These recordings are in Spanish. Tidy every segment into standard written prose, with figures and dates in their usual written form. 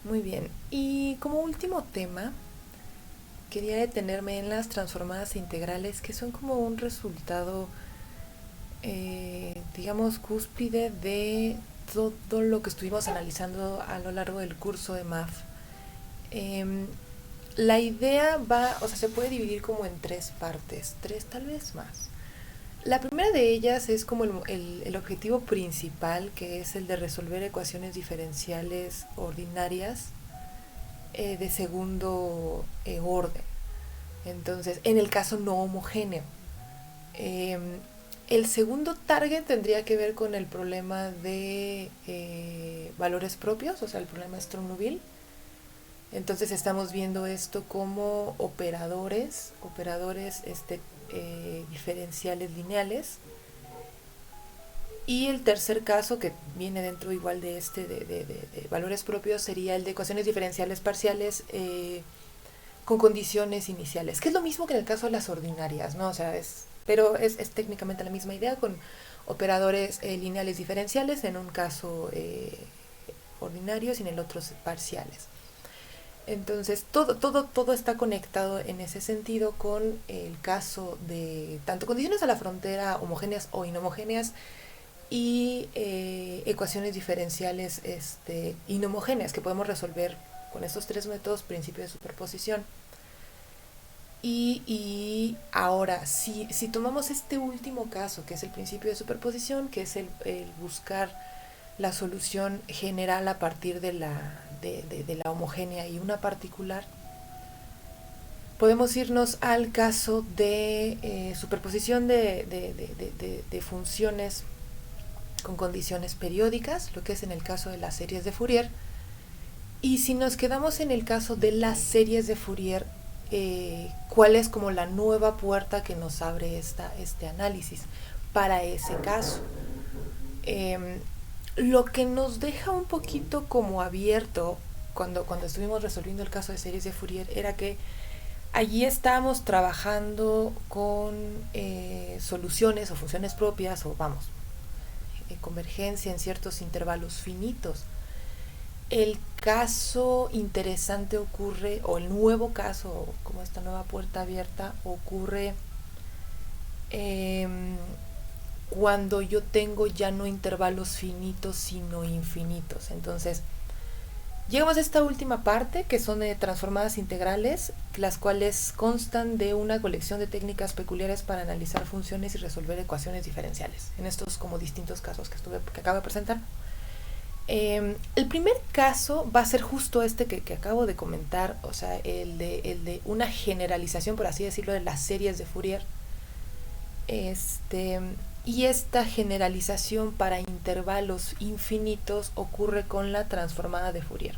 Muy bien. Y como último tema, quería detenerme en las transformadas integrales, que son como un resultado, digamos, cúspide de todo lo que estuvimos analizando a lo largo del curso de MAF. Em, la idea va, o sea, se puede dividir como en tres partes, tres tal vez más. La primera de ellas es como el objetivo principal, que es el de resolver ecuaciones diferenciales ordinarias de segundo orden. Entonces, en el caso no homogéneo. Eh, el segundo target tendría que ver con el problema de valores propios, o sea, el problema Sturm-Liouville. Entonces estamos viendo esto como operadores diferenciales lineales. Y el tercer caso, que viene dentro igual de de valores propios, sería el de ecuaciones diferenciales parciales con condiciones iniciales, que es lo mismo que en el caso de las ordinarias, ¿no? O sea, pero es técnicamente la misma idea con operadores lineales diferenciales, en un caso ordinarios y en el otro parciales. Entonces, todo está conectado en ese sentido con el caso de tanto condiciones a la frontera homogéneas o inhomogéneas y ecuaciones diferenciales inhomogéneas que podemos resolver con estos tres métodos, principio de superposición. Y ahora, si tomamos este último caso, que es el principio de superposición, que es el buscar la solución general a partir de la homogénea y una particular, podemos irnos al caso de superposición de funciones con condiciones periódicas, lo que es en el caso de las series de Fourier. Y si nos quedamos en el caso de las series de Fourier, ¿cuál es como la nueva puerta que nos abre este análisis para ese caso? Lo que nos deja un poquito como abierto cuando estuvimos resolviendo el caso de series de Fourier era que allí estábamos trabajando con soluciones o funciones propias o vamos, convergencia en ciertos intervalos finitos. El caso interesante ocurre, o el nuevo caso, como esta nueva puerta abierta, ocurre eh, cuando yo tengo ya no intervalos finitos, sino infinitos. Entonces, llegamos a esta última parte, que son transformadas integrales, las cuales constan de una colección de técnicas peculiares para analizar funciones y resolver ecuaciones diferenciales, en estos como distintos casos que acabo de presentar. El primer caso va a ser justo este que acabo de comentar, o sea, el de una generalización, por así decirlo, de las series de Fourier. Y esta generalización para intervalos infinitos ocurre con la transformada de Fourier.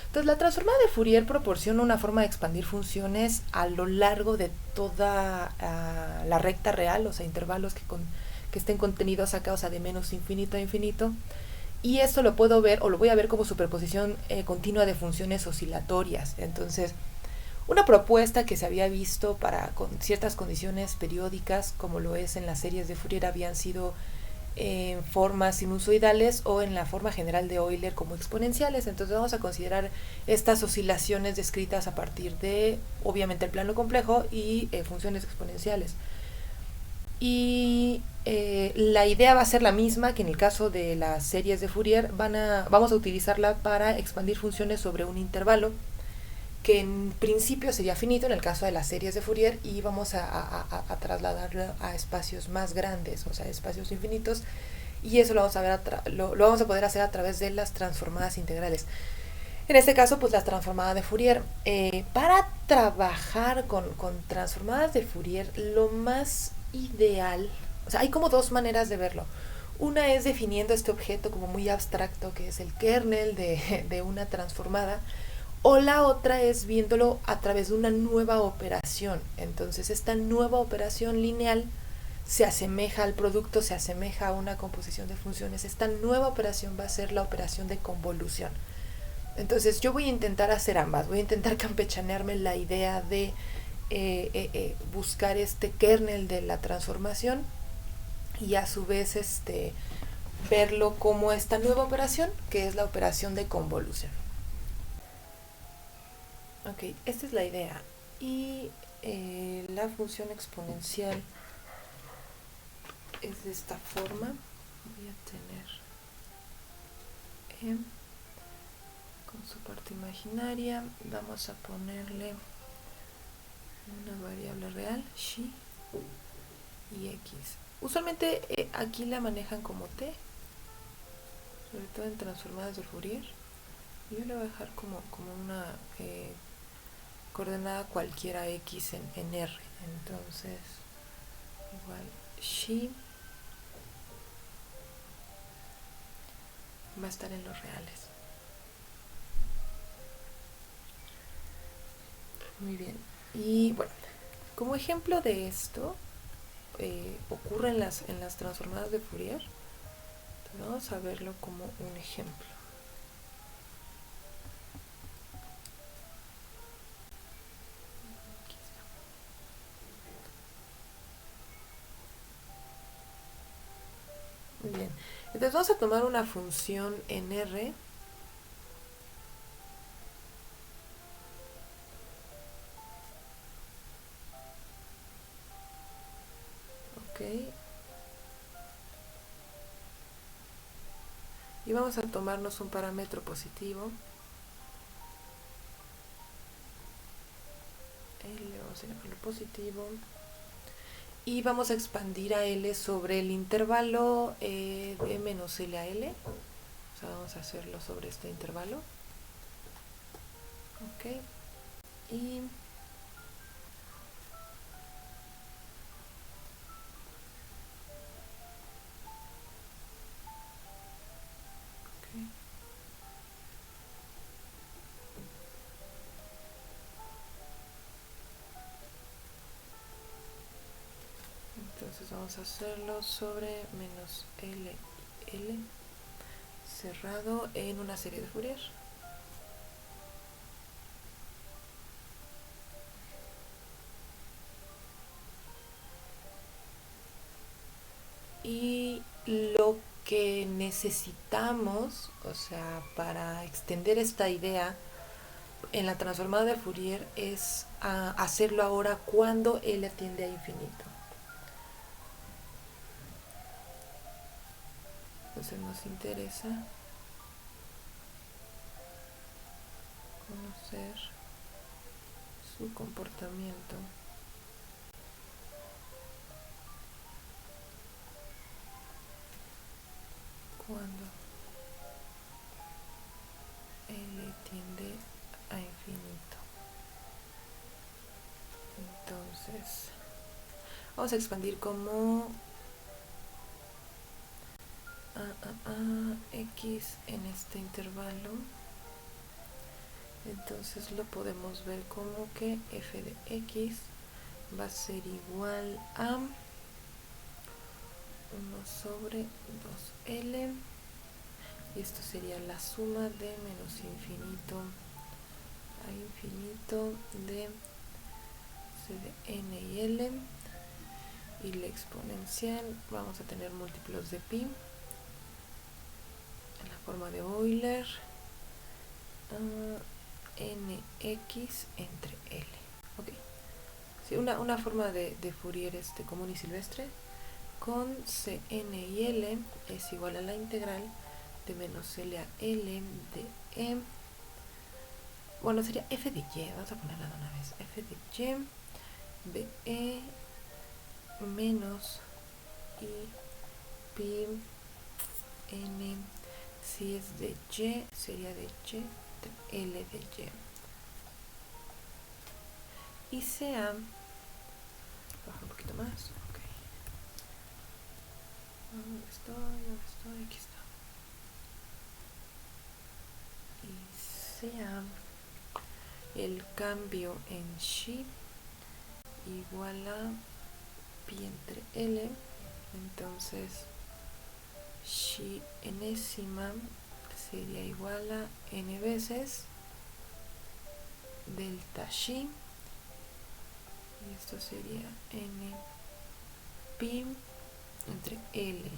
Entonces, la transformada de Fourier proporciona una forma de expandir funciones a lo largo de toda la recta real, o sea, intervalos que estén contenidos acá, o sea, de menos infinito a infinito. Y esto lo puedo ver, o lo voy a ver como superposición continua de funciones oscilatorias. Entonces, una propuesta que se había visto para con ciertas condiciones periódicas, como lo es en las series de Fourier, habían sido en formas sinusoidales o en la forma general de Euler como exponenciales. Entonces vamos a considerar estas oscilaciones descritas a partir de, obviamente, el plano complejo y funciones exponenciales. Y la idea va a ser la misma que en el caso de las series de Fourier. Vamos a utilizarla para expandir funciones sobre un intervalo que en principio sería finito en el caso de las series de Fourier, y vamos a trasladarlo a espacios más grandes, o sea, espacios infinitos, y eso lo vamos a ver lo vamos a poder hacer a través de las transformadas integrales. En este caso, pues la transformada de Fourier. Para trabajar con transformadas de Fourier, lo más ideal, o sea, hay como dos maneras de verlo. Una es definiendo este objeto como muy abstracto, que es el kernel de una transformada, o la otra es viéndolo a través de una nueva operación. Entonces, esta nueva operación lineal se asemeja al producto, se asemeja a una composición de funciones. Esta nueva operación va a ser la operación de convolución. Entonces, yo voy a intentar hacer ambas. Voy a intentar campechanearme la idea de buscar este kernel de la transformación y a su vez verlo como esta nueva operación, que es la operación de convolución. Ok, esta es la idea. Y la función exponencial es de esta forma. Voy a tener m con su parte imaginaria. Vamos a ponerle una variable real, xi y x. Usualmente aquí la manejan como t, sobre todo en transformadas de Fourier. Yo le voy a dejar como una coordenada cualquiera x en R. Entonces, igual xi va a estar en los reales. Muy bien. Y bueno, como ejemplo de esto, ocurre en las transformadas de Fourier. Entonces vamos a verlo como un ejemplo. Muy bien. Entonces vamos a tomar una función en R. Ok. Y vamos a tomarnos un parámetro positivo. L, vamos a llamarlo positivo. Y vamos a expandir a L sobre el intervalo de menos L a L. O sea, vamos a hacerlo sobre este intervalo. Ok. Y okay. Entonces vamos a hacerlo sobre menos L y L cerrado en una serie de Fourier. Y lo que necesitamos, o sea, para extender esta idea en la transformada de Fourier es hacerlo ahora cuando L tiende a infinito. Entonces nos interesa conocer su comportamiento cuando L tiende a infinito. Entonces vamos a expandir como x en este intervalo. Entonces lo podemos ver como que f de x va a ser igual a 1 sobre 2L. Y esto sería la suma de menos infinito a infinito de c de n y L. Y la exponencial vamos a tener múltiplos de pi en la forma de Euler, nx entre L. Ok. Sí, una forma de Fourier común y silvestre con Cn y L es igual a la integral de menos L a L de E. Bueno, sería f de y, vamos a ponerla de una vez. F de y de E menos i pi n. Si es de y, sería de y de L de y. Y sea, bajar un poquito más. Ok. ¿Dónde estoy? Aquí está. Y sea el cambio en xi igual a pi entre L. Entonces xi enésima sería igual a n veces delta xi. Y esto sería n pi entre L.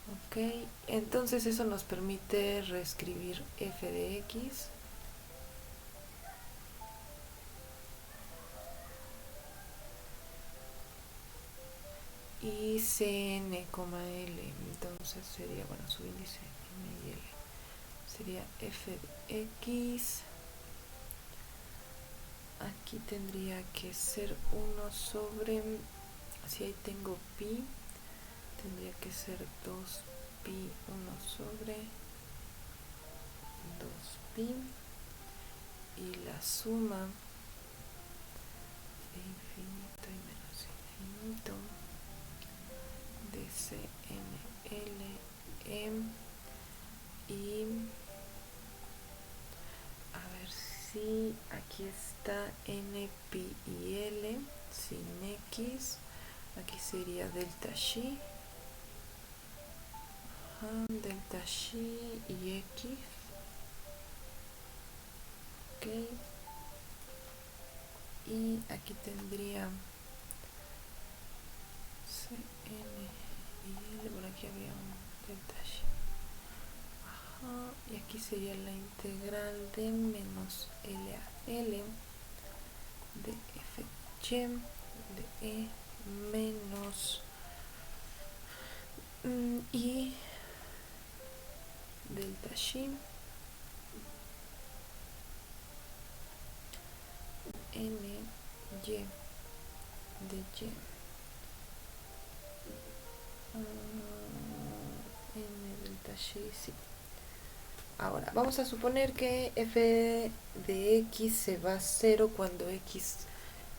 Ok, entonces eso nos permite reescribir f de x y Cn, L. Entonces sería, bueno, subíndice n y l sería f de x. Aquí tendría que ser 1 sobre, si ahí tengo pi, tendría que ser 2 pi 1 sobre 2 pi, y la suma de infinito y menos infinito de CNL y a ver si aquí está n pi y l sin x, aquí sería delta xi, delta xi y x, ok, y aquí tendría Cn y l, por aquí había un delta xi, y aquí sería la integral de menos l a l de f y de e menos y delta xi n y de y n delta xi, sí. Ahora, vamos a suponer que f de x se va a 0 cuando x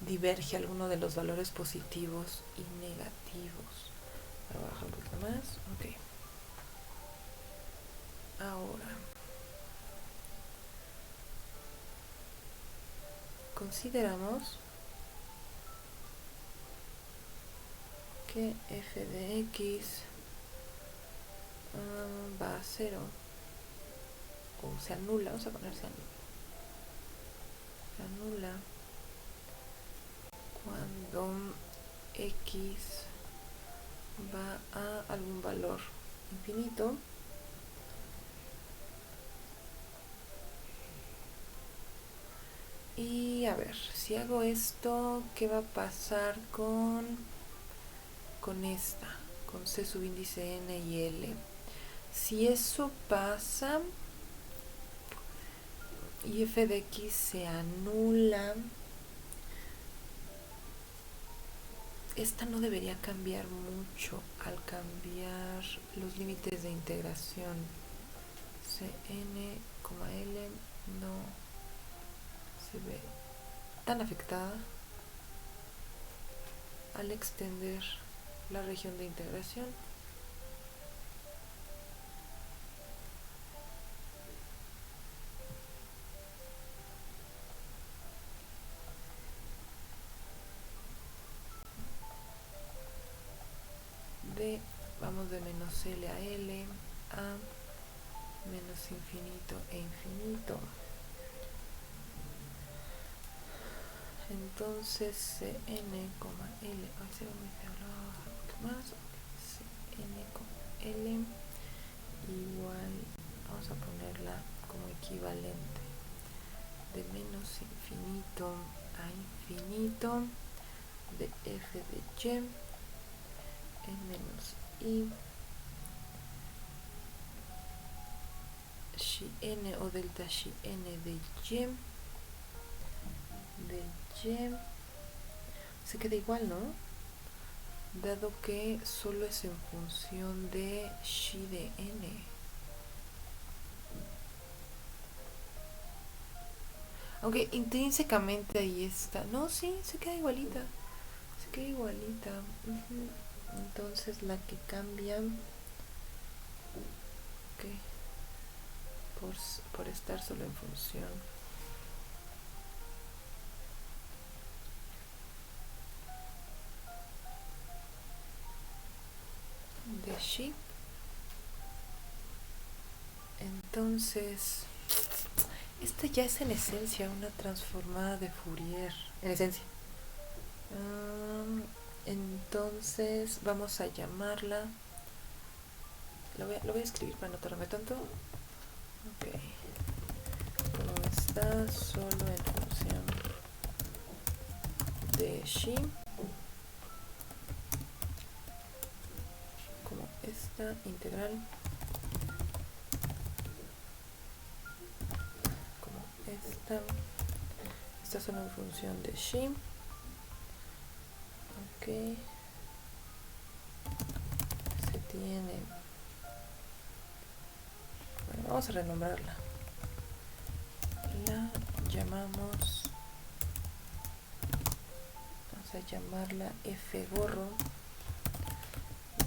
diverge alguno de los valores positivos y negativos. Voy a bajar un poquito más. Ok. Ahora, consideramos que f de x va a 0, o se anula, vamos a poner se anula cuando x va a algún valor infinito. Y a ver, si hago esto, ¿qué va a pasar con esta? Con C subíndice n y l. Si eso pasa y f de x se anula, esta no debería cambiar mucho al cambiar los límites de integración. Cn, L no se ve tan afectada al extender la región de integración. Vamos de menos L a L a menos infinito e infinito. Entonces Cn, L, ahí se ve muy feo, lo voy a bajar un poquito más. Cn, L igual, vamos a ponerla como equivalente de menos infinito a infinito de f de y en menos i xi n o delta xi n de y se queda igual, ¿no? Dado que solo es en función de xi de n. Aunque intrínsecamente ahí está. No, sí, se queda igualita. Se queda igualita. Entonces la que cambia, okay, por estar solo en función de xi. Entonces esta ya es en esencia una transformada de Fourier, en esencia. Entonces vamos a llamarla, lo voy a escribir para no tardarme tanto. Ok, como está solo en función de xi, esta integral como esta es una función de xi. Ok, se tiene, bueno, vamos a renombrarla, la llamamos, vamos a llamarla f gorro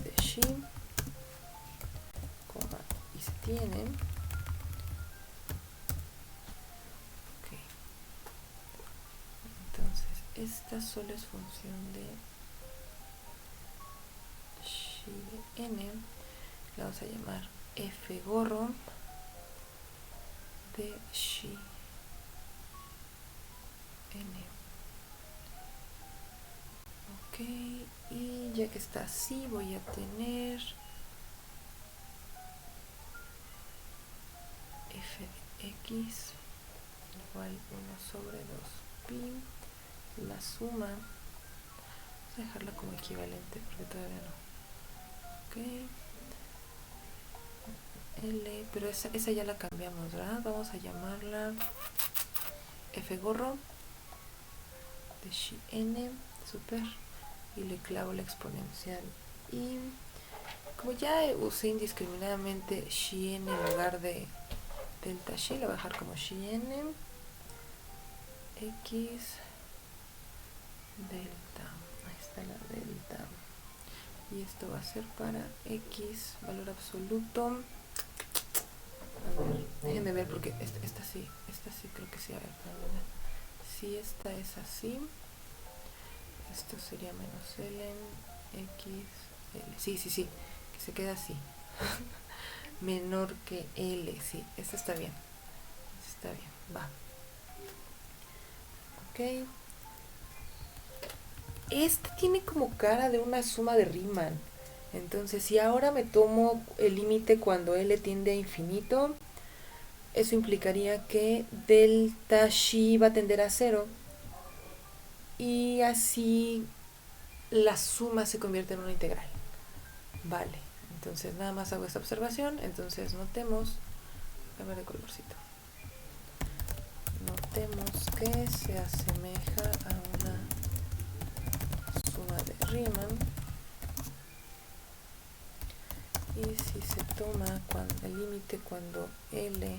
de xi, coma, y se tiene, ok, entonces esta solo es función de xi de n, la vamos a llamar f gorro de xi n. Ok, y ya que está así voy a tener f de x igual 1/2pi, la suma, vamos a dejarla como equivalente porque todavía no, ok, L, pero esa ya la cambiamos, ¿verdad? Vamos a llamarla f gorro de xi n, super, y le clavo la exponencial, y como ya usé indiscriminadamente xi n en lugar de delta xi, la voy a dejar como xi n x delta, ahí está la delta, y esto va a ser para x valor absoluto. A ver, déjenme ver porque esta sí creo que sí, a ver, si esta es así, esto sería menos l x l, sí, que se queda así menor que l, sí, esta está bien, va, ok. Este tiene como cara de una suma de Riemann. Entonces, si ahora me tomo el límite cuando L tiende a infinito, eso implicaría que delta xi va a tender a 0. Y así la suma se convierte en una integral. Vale, entonces nada más hago esta observación. Entonces notemos, cámara de colorcito. Notemos que se asemeja a una suma de Riemann, y si se toma el límite cuando L,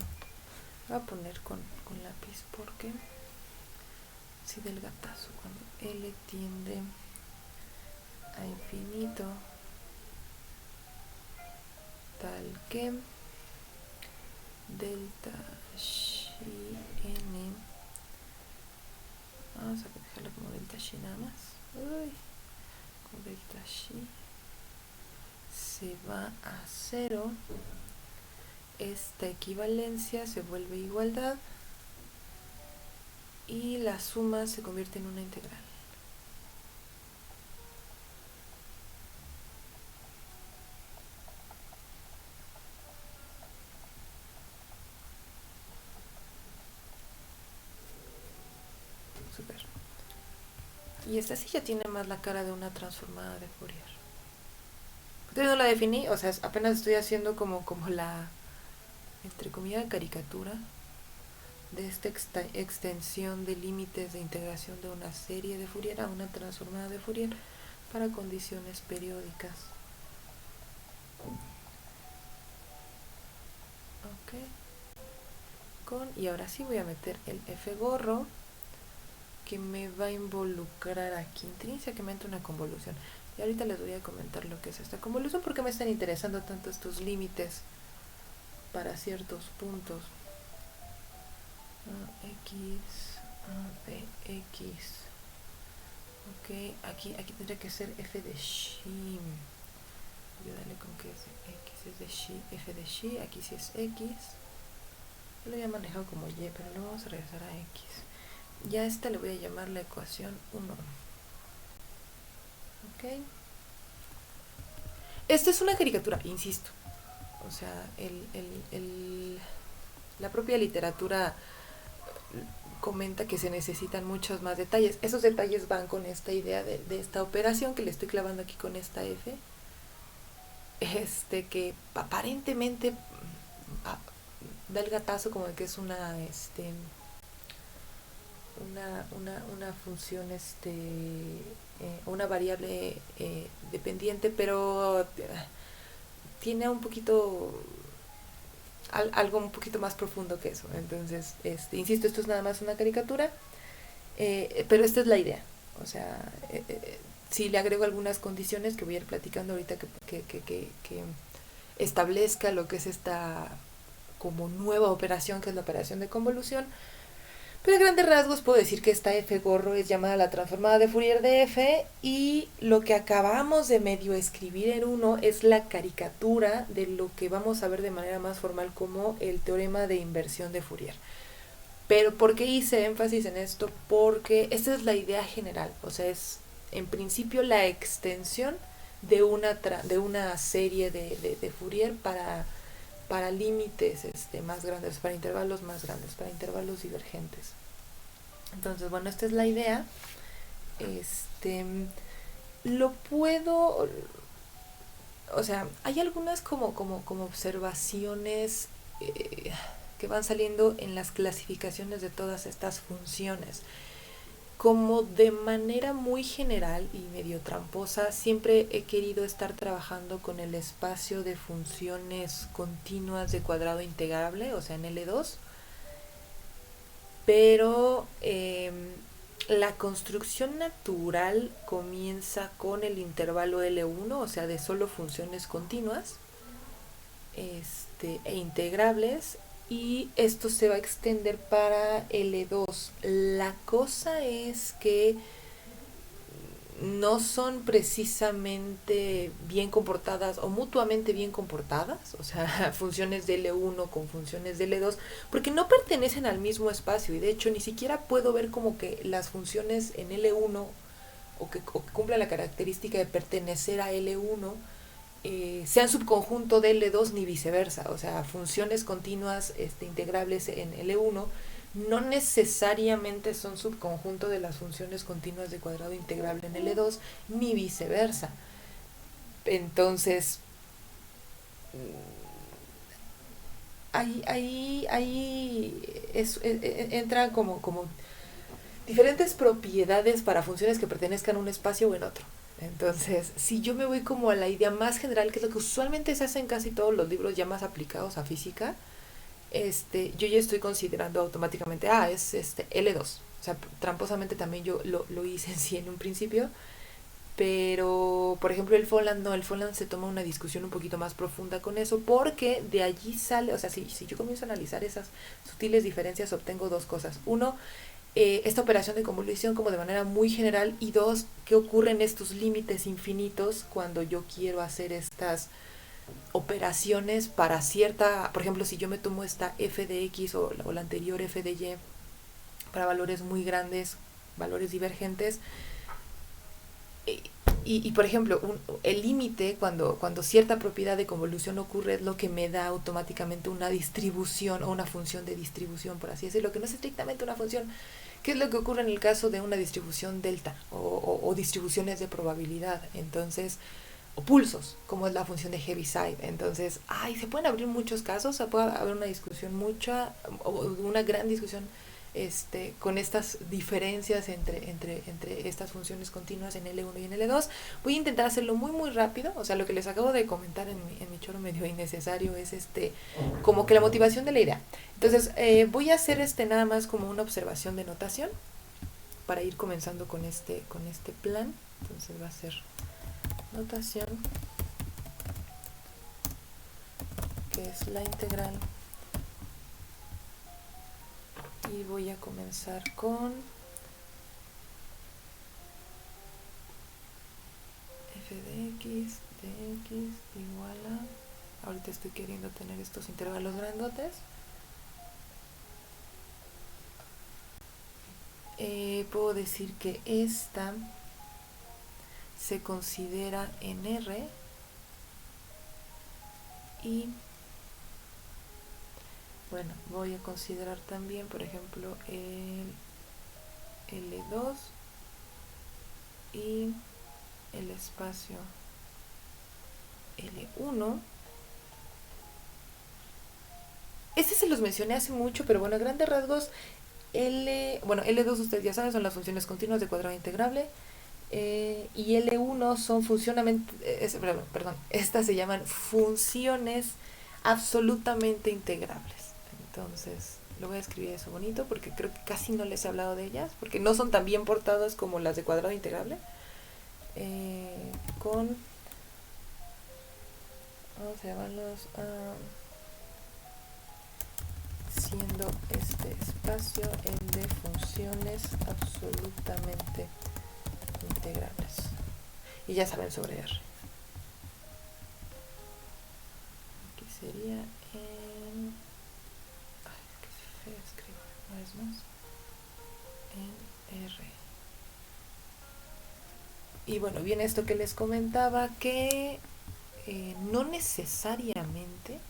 voy a poner con lápiz porque si del gatazo, cuando L tiende a infinito, tal que delta xi n, vamos a dejarlo como delta xi nada más, con delta xi se va a 0, esta equivalencia se vuelve igualdad y la suma se convierte en una integral. Super. Y esta sí ya tiene más la cara de una transformada de Fourier. Todavía no la definí, o sea, apenas estoy haciendo como la, entre comillas, caricatura de esta extensión de límites de integración de una serie de Fourier a una transformada de Fourier para condiciones periódicas. Ok. Y ahora sí voy a meter el f gorro, que me va a involucrar aquí intrínsecamente una convolución. Y ahorita les voy a comentar lo que es esta convolución, porque me están interesando tanto estos límites para ciertos puntos. X, de X. Ok, aquí tendría que ser f de xi. Voy a darle con que es de X, es de xi, f de xi, aquí sí es X. Yo lo había manejado como Y, pero lo vamos a regresar a X. Ya a esta le voy a llamar la ecuación 1. Ok. Esta es una caricatura, insisto. O sea, la propia literatura comenta que se necesitan muchos más detalles. Esos detalles van con esta idea de esta operación que le estoy clavando aquí con esta F. que aparentemente da el gatazo como de que es una función, una variable dependiente, pero tiene un poquito algo un poquito más profundo que eso. Entonces, insisto, esto es nada más una caricatura, pero esta es la idea. O sea, si le agrego algunas condiciones que voy a ir platicando ahorita que establezca lo que es esta como nueva operación, que es la operación de convolución. Pero a grandes rasgos puedo decir que esta f gorro es llamada la transformada de Fourier de f, y lo que acabamos de medio escribir en uno es la caricatura de lo que vamos a ver de manera más formal como el teorema de inversión de Fourier. Pero ¿por qué hice énfasis en esto? Porque esta es la idea general, o sea, es en principio la extensión de una serie de Fourier para límites más grandes, para intervalos más grandes, para intervalos divergentes. Entonces, bueno, esta es la idea. Lo puedo, o sea, hay algunas como observaciones que van saliendo en las clasificaciones de todas estas funciones. Como de manera muy general y medio tramposa, siempre he querido estar trabajando con el espacio de funciones continuas de cuadrado integrable, o sea, en L2, pero la construcción natural comienza con el intervalo L1, o sea, de solo funciones continuas e integrables, y esto se va a extender para L2. La cosa es que no son precisamente bien comportadas o mutuamente bien comportadas, o sea, funciones de L1 con funciones de L2, porque no pertenecen al mismo espacio, y de hecho ni siquiera puedo ver como que las funciones en L1 o que cumplan la característica de pertenecer a L1 sean subconjunto de L2 ni viceversa. O sea, funciones continuas integrables en L1 no necesariamente son subconjunto de las funciones continuas de cuadrado integrable en L2 ni viceversa. Entonces, entran como diferentes propiedades para funciones que pertenezcan a un espacio o en otro. Entonces, si yo me voy como a la idea más general, que es lo que usualmente se hace en casi todos los libros ya más aplicados a física, yo ya estoy considerando automáticamente, es L2. O sea, tramposamente también yo lo hice en sí en un principio, pero por ejemplo el Folland no, el Folland se toma una discusión un poquito más profunda con eso, porque de allí sale, o sea, si yo comienzo a analizar esas sutiles diferencias, obtengo dos cosas. Uno, esta operación de convolución como de manera muy general, y dos, qué ocurre en estos límites infinitos cuando yo quiero hacer estas operaciones para cierta, por ejemplo, si yo me tomo esta f de x o la anterior f de y para valores muy grandes, valores divergentes, por ejemplo, el límite, cuando cierta propiedad de convolución ocurre, es lo que me da automáticamente una distribución o una función de distribución, por así decirlo, que no es estrictamente una función. ¿Qué es lo que ocurre en el caso de una distribución delta o distribuciones de probabilidad? Entonces, o pulsos, como es la función de Heaviside. Entonces, se pueden abrir muchos casos, se puede haber una discusión una gran discusión con estas diferencias entre estas funciones continuas en L1 y en L2. Voy a intentar hacerlo muy muy rápido. O sea, lo que les acabo de comentar en mi choro medio innecesario es como que la motivación de la idea. Entonces, voy a hacer nada más como una observación de notación para ir comenzando con este plan. Entonces va a ser notación, que es la integral, y voy a comenzar con f de x igual a, ahorita estoy queriendo tener estos intervalos grandotes, puedo decir que esta se considera en R, y bueno, voy a considerar también, por ejemplo, el L2 y el espacio L1. Este se los mencioné hace mucho, pero bueno, a grandes rasgos, L2 ustedes ya saben, son las funciones continuas de cuadrado integrable. Y L1 son perdón, estas se llaman funciones absolutamente integrables. Entonces, lo voy a escribir eso bonito porque creo que casi no les he hablado de ellas, porque no son tan bien portadas como las de cuadrado integrable. Con, vamos a llamarlos, siendo este espacio el de funciones absolutamente integrables. Y ya saben sobre R. Aquí sería en... Ay, qué feo escribo. Una vez más. En R. Y bueno, viene esto que les comentaba, que no necesariamente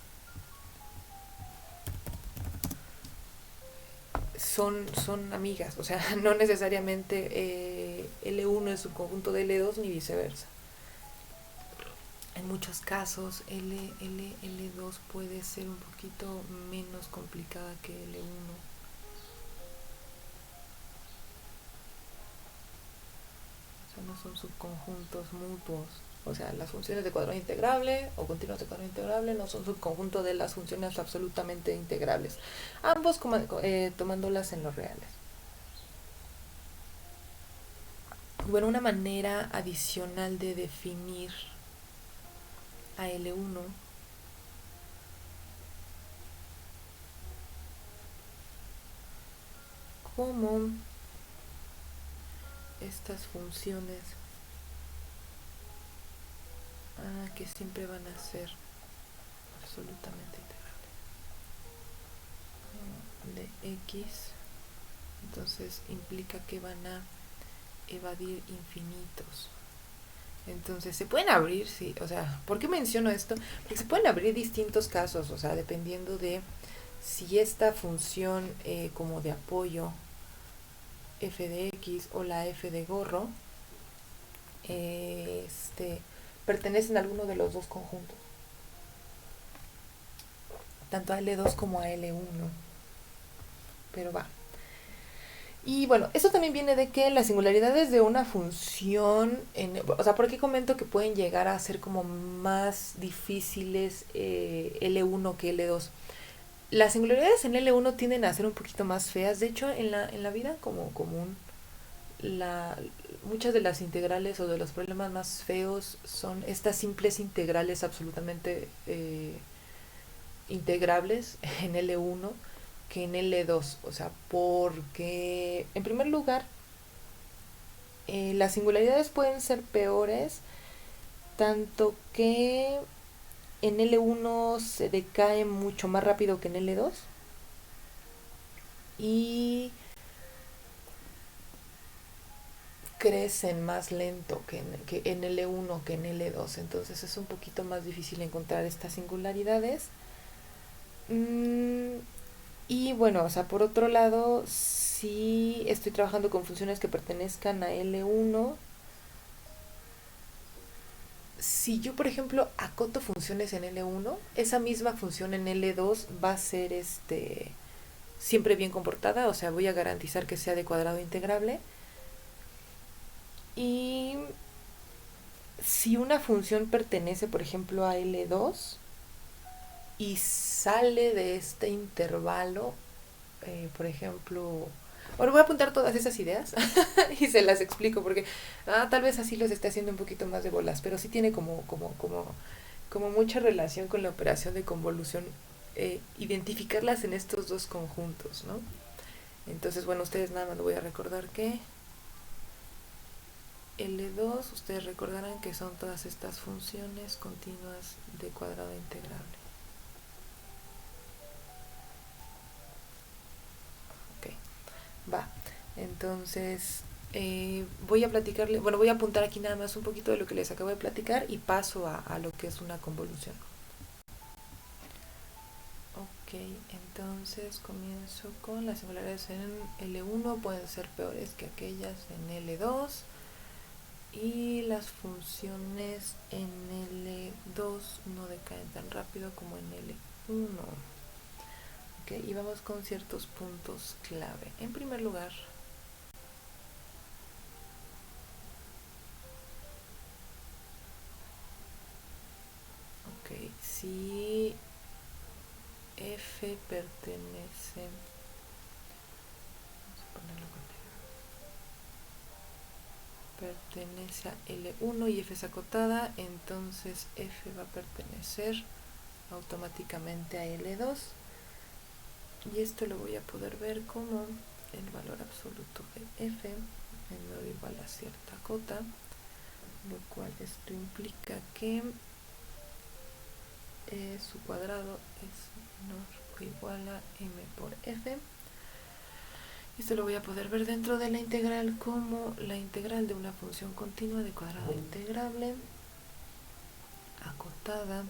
son amigas, o sea, no necesariamente L1 es subconjunto de L2 ni viceversa. En muchos casos L2 puede ser un poquito menos complicada que L1. O sea, no son subconjuntos mutuos. O sea, las funciones de cuadrado integrable o continuos de cuadrado integrable no son subconjunto de las funciones absolutamente integrables. Ambos tomándolas en los reales. Bueno, una manera adicional de definir a L1 como estas funciones que siempre van a ser absolutamente integrables de X, entonces implica que van a evadir infinitos. Entonces se pueden abrir, sí, o sea, ¿por qué menciono esto? Porque se pueden abrir distintos casos, o sea, dependiendo de si esta función como de apoyo f de x o la f de gorro pertenecen a alguno de los dos conjuntos, tanto a L2 como a L1, pero va. Y bueno, eso también viene de que las singularidades de una función, o sea, ¿por qué comento que pueden llegar a ser como más difíciles L1 que L2? Las singularidades en L1 tienden a ser un poquito más feas. De hecho, en la vida como común, muchas de las integrales o de los problemas más feos son estas simples integrales absolutamente integrables en L1 que en L2. O sea, porque en primer lugar, las singularidades pueden ser peores, tanto que en L1 se decae mucho más rápido que en L2 y crecen más lento que en L1 que en L2. Entonces es un poquito más difícil encontrar estas singularidades. Y bueno, o sea, por otro lado, si estoy trabajando con funciones que pertenezcan a L1, si yo, por ejemplo, acoto funciones en L1, esa misma función en L2 va a ser siempre bien comportada, o sea, voy a garantizar que sea de cuadrado integrable. Y si una función pertenece, por ejemplo, a L2 y sale de este intervalo, por ejemplo, bueno, voy a apuntar todas esas ideas y se las explico porque tal vez así los esté haciendo un poquito más de bolas, pero sí tiene como mucha relación con la operación de convolución, identificarlas en estos dos conjuntos, ¿no? Entonces, bueno, ustedes nada más lo voy a recordar que L2, ustedes recordarán que son todas estas funciones continuas de cuadrado integrable. Ok, va. Entonces, voy a apuntar aquí nada más un poquito de lo que les acabo de platicar y paso a lo que es una convolución. Ok, entonces comienzo con las singularidades en L1 pueden ser peores que aquellas en L2. Y las funciones en L2 no decaen tan rápido como en L1. Okay, y vamos con ciertos puntos clave. En primer lugar, si F pertenece, vamos a ponerlo con pertenece a L1 y F es acotada, entonces F va a pertenecer automáticamente a L2, y esto lo voy a poder ver como el valor absoluto de F menor o igual a cierta cota, lo cual esto implica que su cuadrado es menor o igual a m por f. Esto lo voy a poder ver dentro de la integral como la integral de una función continua de cuadrado integrable acotada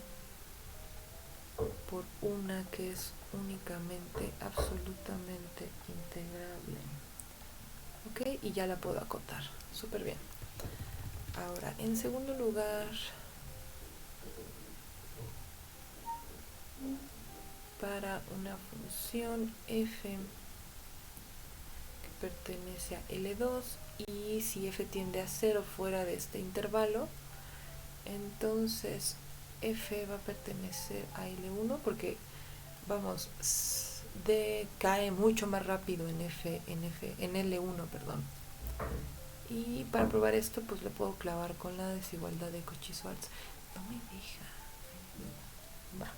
por una que es únicamente absolutamente integrable. Ok, y ya la puedo acotar. Súper bien. Ahora, en segundo lugar, para una función f que pertenece a L2 y si f tiende a 0 fuera de este intervalo, entonces f va a pertenecer a L1 porque, vamos, cae mucho más rápido en L1, perdón. Y para probar esto, pues le puedo clavar con la desigualdad de Cauchy-Schwarz. No me deja. Va.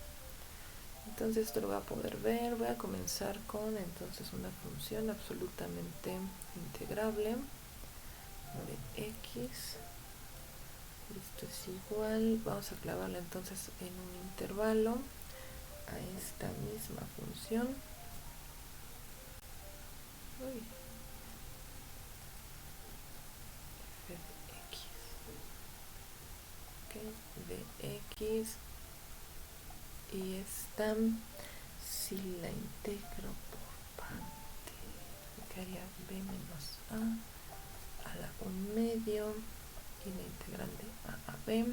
Entonces esto lo voy a poder ver. Voy a comenzar con entonces una función absolutamente integrable de x. Esto es igual. Vamos a clavarla entonces en un intervalo a esta misma función. Uy. F de x. Okay, de x. Y esta, si la integro por parte, me quedaría b menos a la 1 medio, y la integral de a b.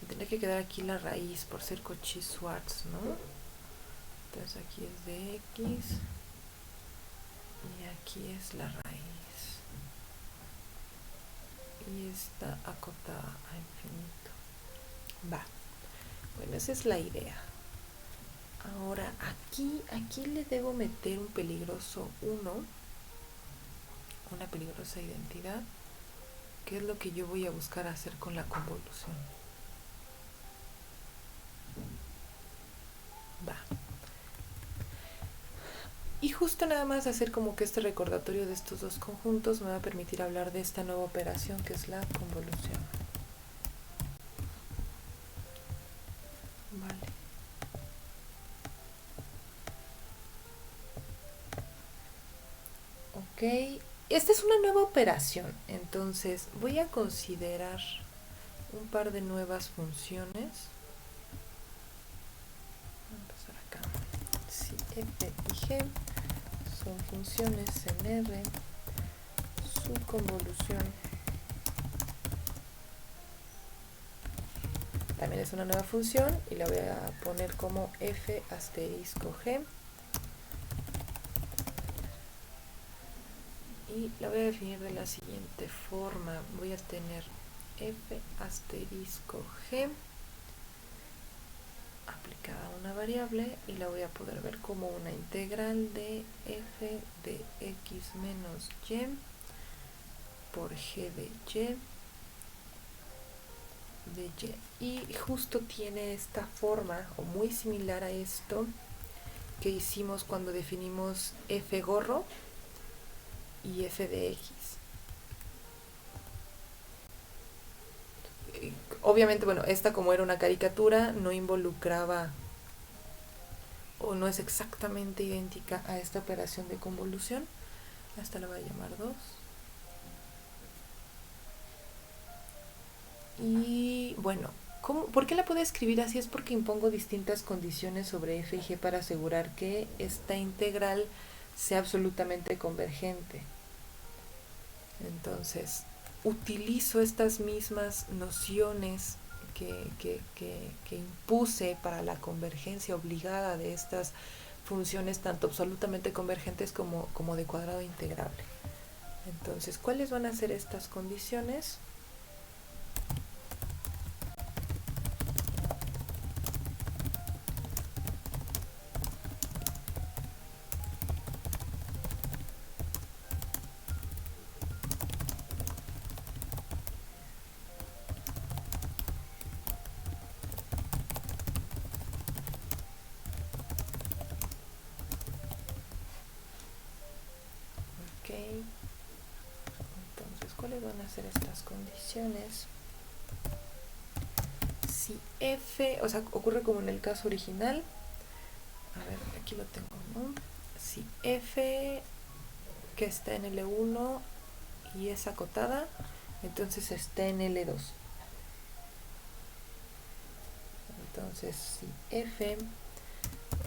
Me tendría que quedar aquí la raíz por ser Cauchy-Schwarz, ¿no? Entonces aquí es de x y aquí es la raíz. Y está acotada a infinito. Va. Bueno, esa es la idea. Ahora, aquí le debo meter un peligroso 1, una peligrosa identidad, que es lo que yo voy a buscar hacer con la convolución. Va. Y justo nada más hacer como que este recordatorio de estos dos conjuntos me va a permitir hablar de esta nueva operación que es la convolución. Vale. Ok, esta es una nueva operación, entonces voy a considerar un par de nuevas funciones. Voy a empezar acá. Si f y g son funciones en R, su convolución también es una nueva función y la voy a poner como f asterisco g. Y la voy a definir de la siguiente forma. Voy a tener f asterisco g aplicada a una variable y la voy a poder ver como una integral de f de x menos y por g de y. Y justo tiene esta forma, o muy similar a esto que hicimos cuando definimos f gorro y f de x. Obviamente, bueno, esta como era una caricatura no involucraba o no es exactamente idéntica a esta operación de convolución. Esta la voy a llamar 2. Y bueno, ¿por qué la puedo escribir así? Es porque impongo distintas condiciones sobre f y g para asegurar que esta integral sea absolutamente convergente. Entonces, utilizo estas mismas nociones que impuse para la convergencia obligada de estas funciones tanto absolutamente convergentes como de cuadrado integrable. Entonces, ¿cuáles van a ser estas condiciones? Entonces, ¿cuáles van a ser estas condiciones? Si f, o sea, ocurre como en el caso original. A ver, aquí lo tengo, ¿no? Si f que está en L1 y es acotada, entonces está en L2. Entonces, si f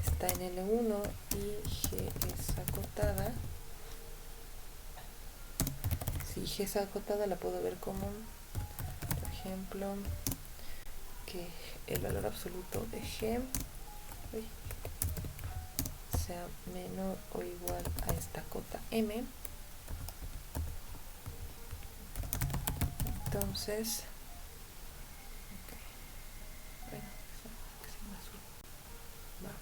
está en L1 y g es acotada, si g es acotada la puedo ver como, por ejemplo, que el valor absoluto de g sea menor o igual a esta cota m. Entonces, bueno, que sea más va.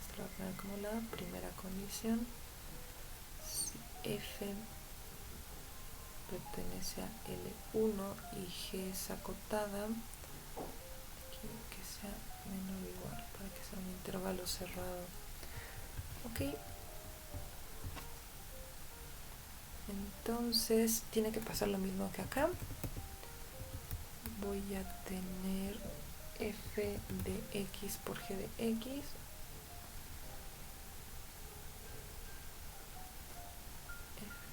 Esta la voy a poner como la primera condición. Si f pertenece a L1 y g es acotada, aquí que sea menor o igual para que sea un intervalo cerrado. Ok. Entonces tiene que pasar lo mismo que acá. Voy a tener f de x por g de x.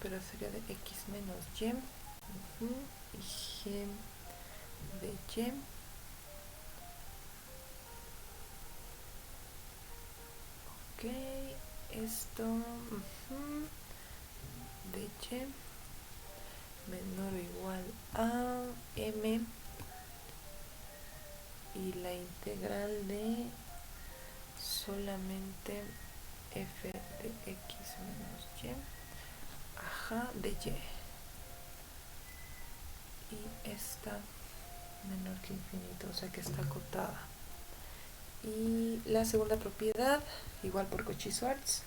Pero sería de x menos y. Y g de y. Ok, esto de y menor o igual a m y la integral de solamente f de x menos y de y, y esta menor que infinito, o sea que está acotada. Y la segunda propiedad, igual por Cauchy-Schwarz.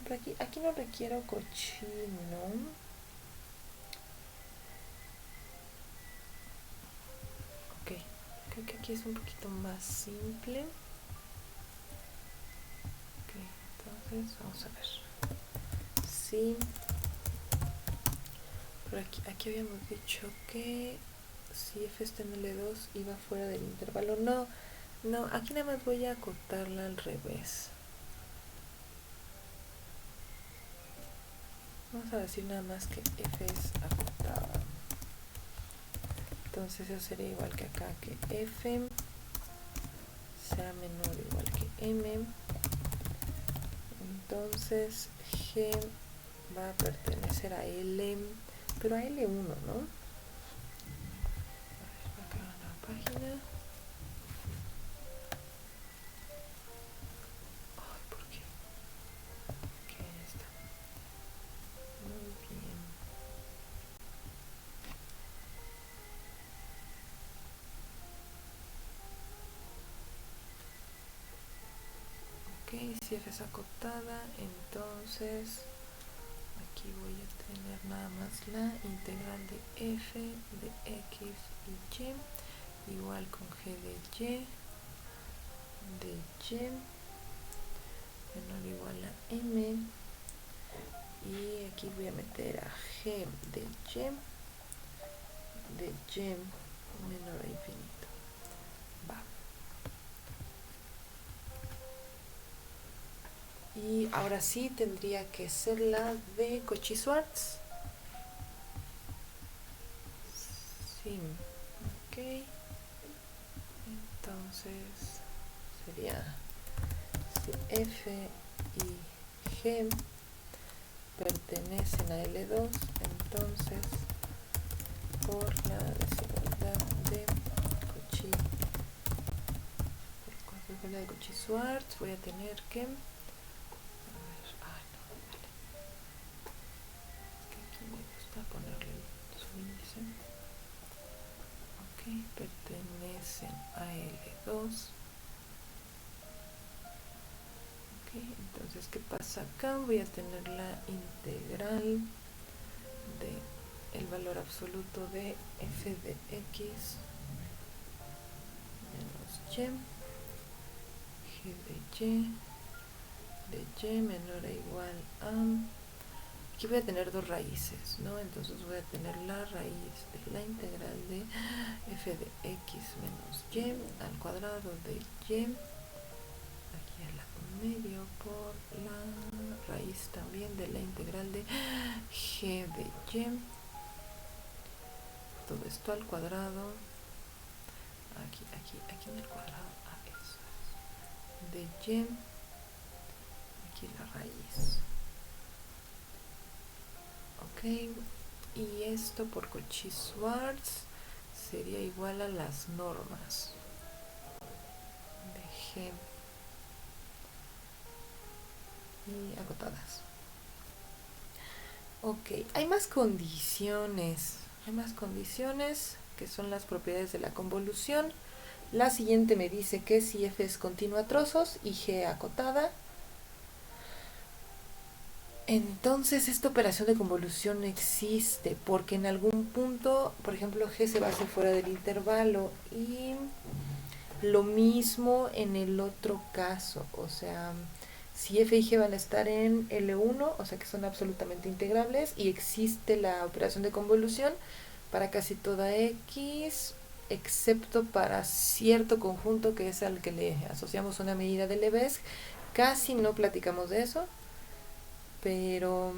Pero aquí no requiero Cauchy, ¿no? Ok, creo que aquí es un poquito más simple. Ok, entonces vamos a ver. Sí. Pero aquí habíamos dicho que si f está en L2 iba fuera del intervalo. No, aquí nada más voy a acotarla al revés. Vamos a decir nada más que f es acotada. Entonces eso sería igual que acá, que f sea menor o igual que m. Entonces g va a pertenecer a L, pero a L1, ¿no? A ver, acá en la página. Ay, ¿por qué? ¿Qué está? Muy bien. Ok, si f es acotada, entonces aquí voy a tener nada más la integral de f de x y y igual con g de y menor o igual a m, y aquí voy a meter a g de y menor a infinito. Va. Y ahora sí tendría que ser la de Cauchy-Schwarz. Sí, ok. Entonces sería si f y G pertenecen a L2, entonces por la desigualdad de Cauchy-Schwarz voy a tener que... A ver, no, vale. Es que aquí me gusta ponerle su índice. Ok, pertenecen a L2. Ok, entonces, ¿qué pasa acá? Voy a tener la integral de el valor absoluto de f de x menos y, g de y menor o igual a... Aquí voy a tener dos raíces, ¿no? Entonces voy a tener la raíz de la integral de f de x menos y al cuadrado de y, aquí al medio, por la raíz también de la integral de g de y, todo esto al cuadrado, aquí en el cuadrado, eso es, de y, aquí la raíz. Ok, y esto por Cauchy-Schwarz sería igual a las normas de G y acotadas. Ok, hay más condiciones que son las propiedades de la convolución. La siguiente me dice que si f es continua a trozos y g acotada, entonces esta operación de convolución existe, porque en algún punto, por ejemplo, g se va a hacer fuera del intervalo, y lo mismo en el otro caso, o sea, si f y g van a estar en L1, o sea que son absolutamente integrables, y existe la operación de convolución para casi toda x, excepto para cierto conjunto que es al que le asociamos una medida de Lebesgue. Casi no platicamos de eso, pero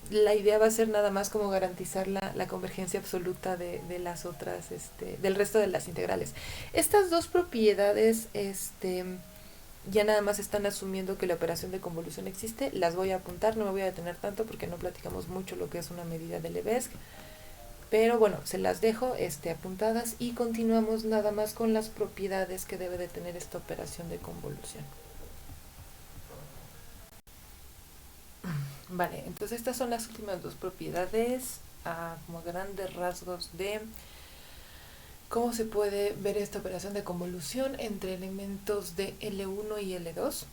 la idea va a ser nada más como garantizar la convergencia absoluta de las otras, del resto de las integrales. Estas dos propiedades, ya nada más están asumiendo que la operación de convolución existe. Las voy a apuntar, no me voy a detener tanto porque no platicamos mucho lo que es una medida de Lebesgue. Pero bueno, se las dejo apuntadas y continuamos nada más con las propiedades que debe de tener esta operación de convolución. Vale, entonces estas son las últimas dos propiedades, como grandes rasgos de cómo se puede ver esta operación de convolución entre elementos de L1 y L2,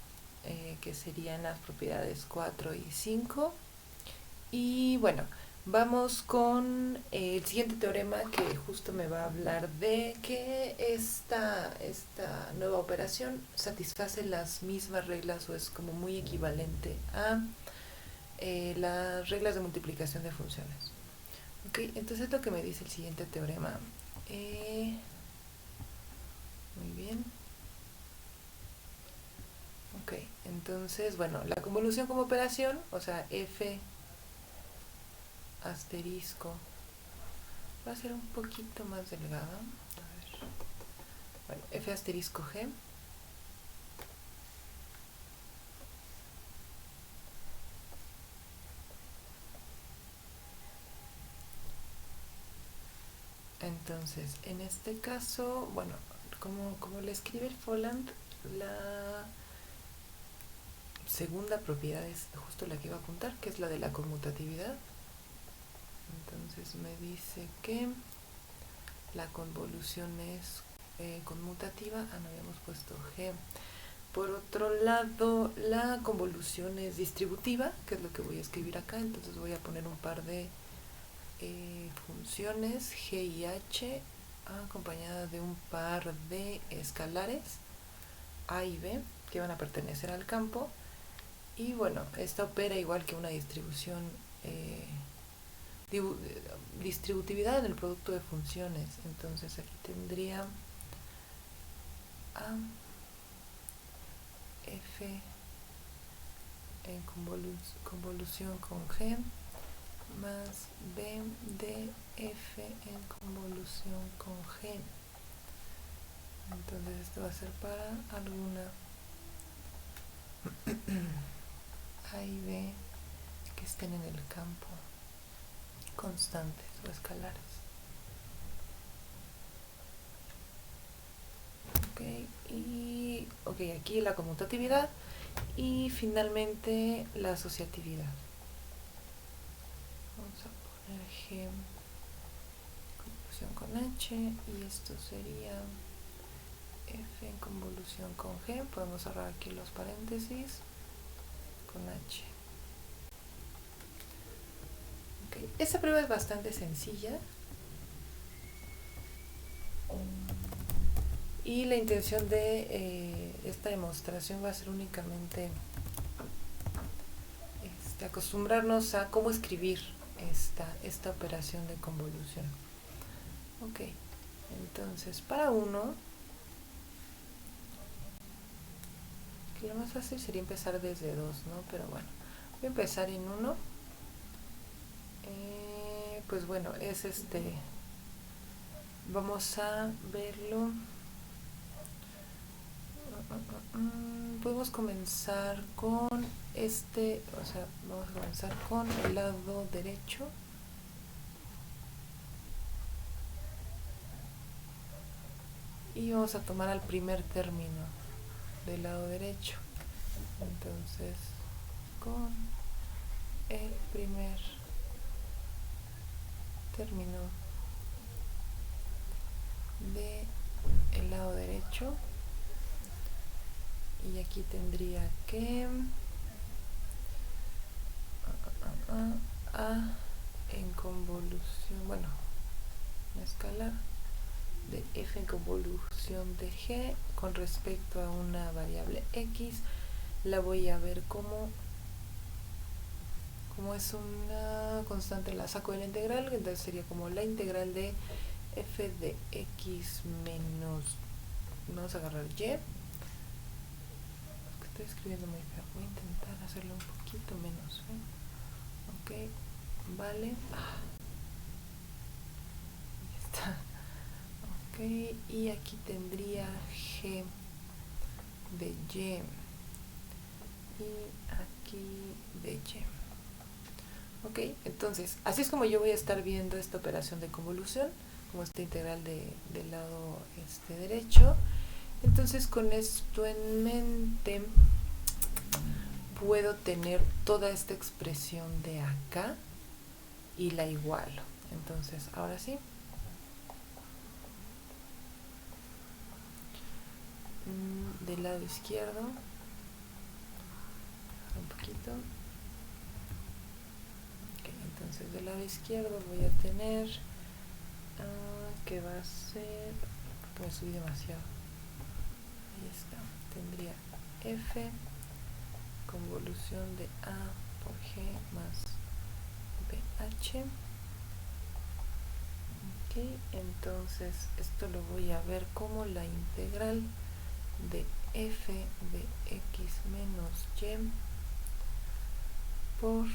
que serían las propiedades 4 y 5. Y bueno, vamos con el siguiente teorema, que justo me va a hablar de que esta nueva operación satisface las mismas reglas o es como muy equivalente a las reglas de multiplicación de funciones. Ok, entonces lo que me dice el siguiente teorema. Muy bien. Ok, entonces, bueno, la convolución como operación, o sea, f asterisco, va a ser un poquito más delgada. A ver. Bueno, f asterisco g entonces, en este caso, bueno, como le escribe el Folland, la segunda propiedad es justo la que iba a apuntar, que es la de la conmutatividad. Entonces me dice que la convolución es conmutativa. No habíamos puesto g. Por otro lado, la convolución es distributiva, que es lo que voy a escribir acá. Entonces voy a poner un par de funciones g y h acompañadas de un par de escalares a y b que van a pertenecer al campo. Y bueno, esta opera igual que una distribución, distributividad en el producto de funciones. Entonces aquí tendría a f en convolución con g más b de f en convolución con g. Entonces esto va a ser para alguna A y B que estén en el campo constantes o escalares. Ok, aquí la conmutatividad y finalmente la asociatividad. Vamos a poner G convolución con H y esto sería F en convolución con G. Podemos cerrar aquí los paréntesis con H. Okay. Esta prueba es bastante sencilla y la intención de esta demostración va a ser únicamente acostumbrarnos a cómo escribir esta operación de convolución. Ok, entonces para uno, que lo más fácil sería empezar desde 2, ¿no? Pero bueno, voy a empezar en 1. Pues bueno, es vamos a verlo. Podemos comenzar con vamos a comenzar con el lado derecho. Y vamos a tomar al primer término del lado derecho. Entonces, con el primer término del lado derecho, y aquí tendría que A en convolución, bueno, una escala de F en convolución de G con respecto a una variable X, la voy a ver como es una constante, la saco de la integral, entonces sería como la integral de F de X menos, vamos a agarrar Y, estoy escribiendo muy feo, voy a intentar hacerlo un poquito menos, ok, vale, ahí está, ok, y aquí tendría G de Y y aquí de Y. Ok, entonces así es como yo voy a estar viendo esta operación de convolución, como esta integral del lado derecho. Entonces con esto en mente puedo tener toda esta expresión de acá y la igualo. Entonces ahora sí, del lado izquierdo un poquito. Okay, entonces del lado izquierdo voy a tener que va a ser, porque me subí demasiado, ahí está, tendría F convolución de A por G más BH. Ok, entonces esto lo voy a ver como la integral de F de X menos Y por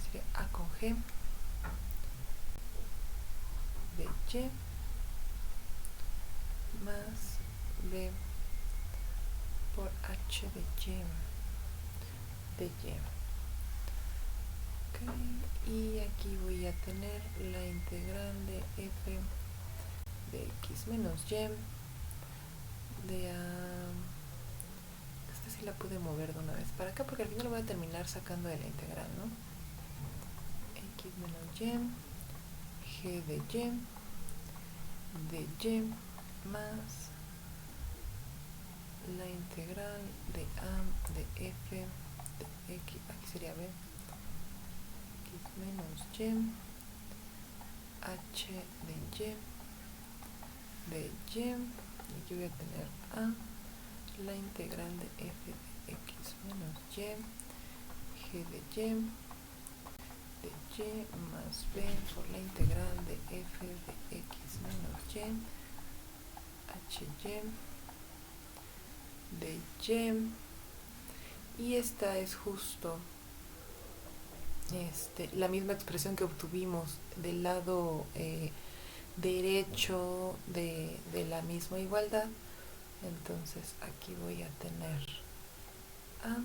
sería A con G de Y más B por H de Y. Okay. Y aquí voy a tener la integral de F de X menos Y de A. Esta sí la pude mover de una vez para acá porque al final lo voy a terminar sacando de la integral, ¿no? X menos Y, G de Y más la integral de A de F de X, aquí sería B, X menos Y, H de Y, y aquí voy a tener A, la integral de F de X menos Y, G de Y más B por la integral de F de X menos Y, HY de Y, y esta es justo la misma expresión que obtuvimos del lado derecho de la misma igualdad. Entonces aquí voy a tener A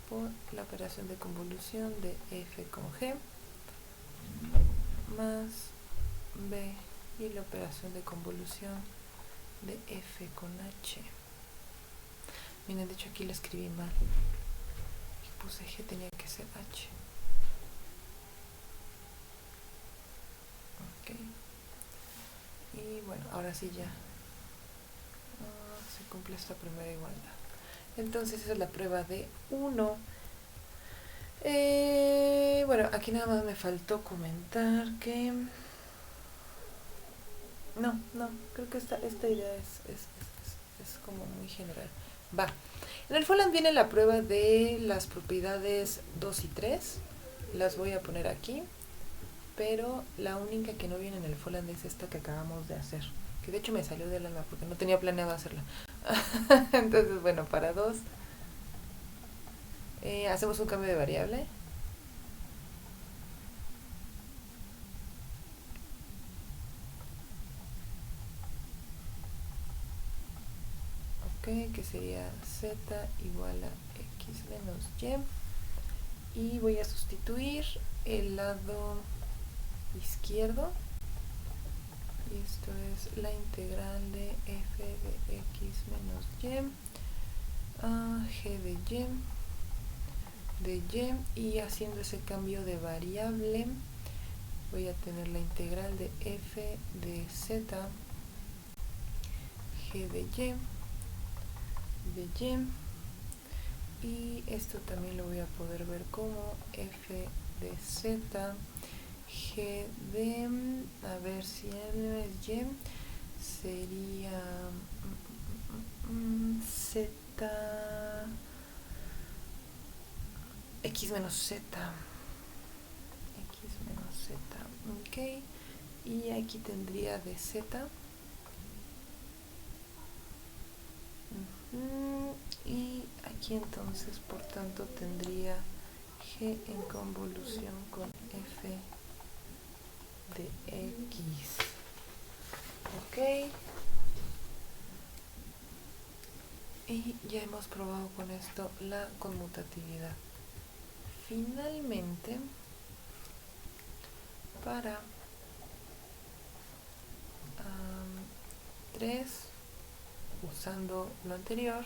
por la operación de convolución de F con G más B y la operación de convolución de F con H. Miren, de hecho aquí lo escribí mal. Aquí puse G, tenía que ser H. Ok. Y bueno, ahora sí ya se cumple esta primera igualdad. Entonces esa es la prueba de 1. Bueno, aquí nada más me faltó comentar que... No, creo que esta idea es como muy general. Va. En el FOLAN viene la prueba de las propiedades 2 y 3. Las voy a poner aquí. Pero la única que no viene en el FOLAN es esta que acabamos de hacer. Que de hecho me salió del alma porque no tenía planeado hacerla. Entonces, bueno, para 2 hacemos un cambio de variable. Que sería z igual a x menos y. Y voy a sustituir el lado izquierdo. Y esto es la integral de f de x menos y a g de y haciendo ese cambio de variable voy a tener la integral de f de z g de y esto también lo voy a poder ver como f de z g de, a ver si n es y, sería z x menos z, ok, y aquí tendría de z. Y aquí entonces por tanto tendría g en convolución con f de x. Ok, y ya hemos probado con esto la conmutatividad. Finalmente, para 3, usando lo anterior,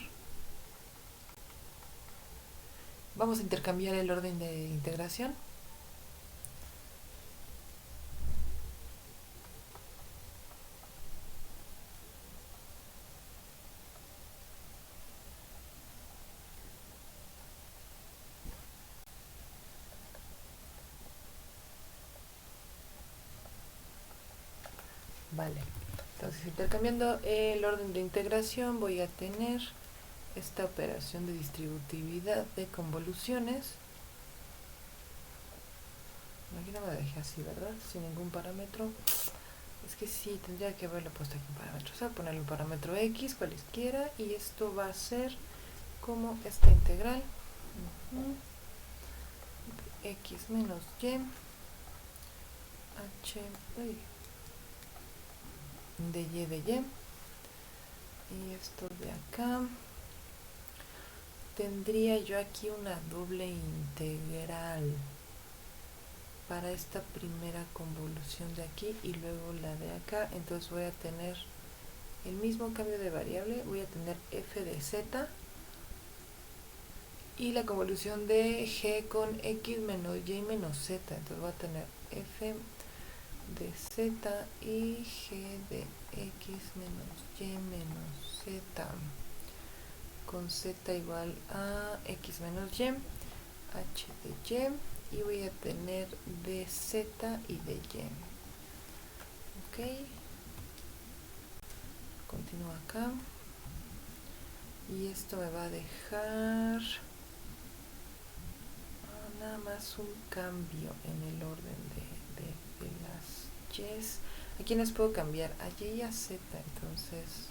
vamos a intercambiar el orden de integración. Vale, entonces intercambiando el orden de integración voy a tener esta operación de distributividad de convoluciones. Aquí no me dejé así, ¿verdad? Sin ningún parámetro. Es que sí, tendría que haberle puesto aquí un parámetro. O sea, ponerle un parámetro x, cualesquiera, y esto va a ser como esta integral. X menos y, h, de y. Y esto de acá. Tendría yo aquí una doble integral para esta primera convolución de aquí y luego la de acá. Entonces voy a tener el mismo cambio de variable, voy a tener f de z y la convolución de g con x menos y menos z. Entonces voy a tener f de z y g de x menos y menos z con z igual a x menos y, h de y voy a tener de z y de y. Ok, continúo acá y esto me va a dejar nada más un cambio en el orden de las y's. Aquí les puedo cambiar a y y a z, entonces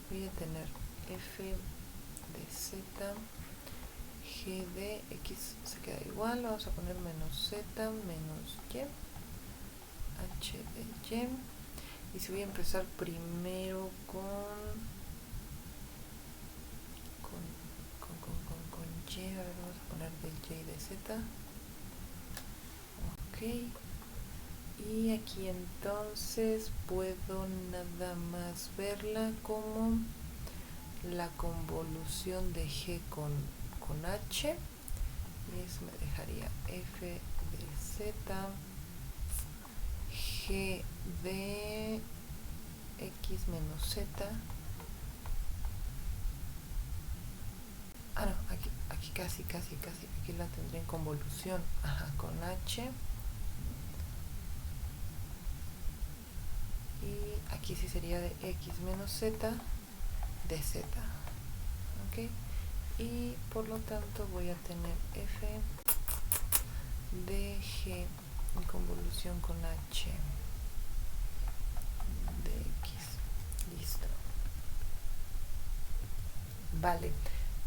voy a tener f de z, g de x se queda igual, vamos a poner menos z menos y, h de y. Y si voy a empezar primero con y, a ver, vamos a poner de y de z. Ok. Y aquí entonces puedo nada más verla como la convolución de g con h. Y eso me dejaría f de z, g de x menos z. Ah, no, aquí casi, aquí la tendré en convolución, con h. Y aquí sí sería de x menos z de z. Ok. Y por lo tanto voy a tener f de g en convolución con h de x. Listo. Vale.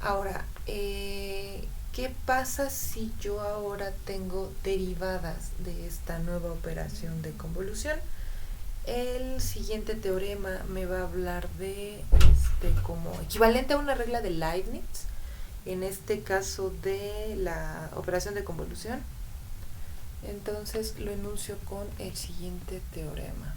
Ahora, ¿qué pasa si yo ahora tengo derivadas de esta nueva operación de convolución? El siguiente teorema me va a hablar de como equivalente a una regla de Leibniz, en este caso de la operación de convolución. Entonces lo enuncio con el siguiente teorema.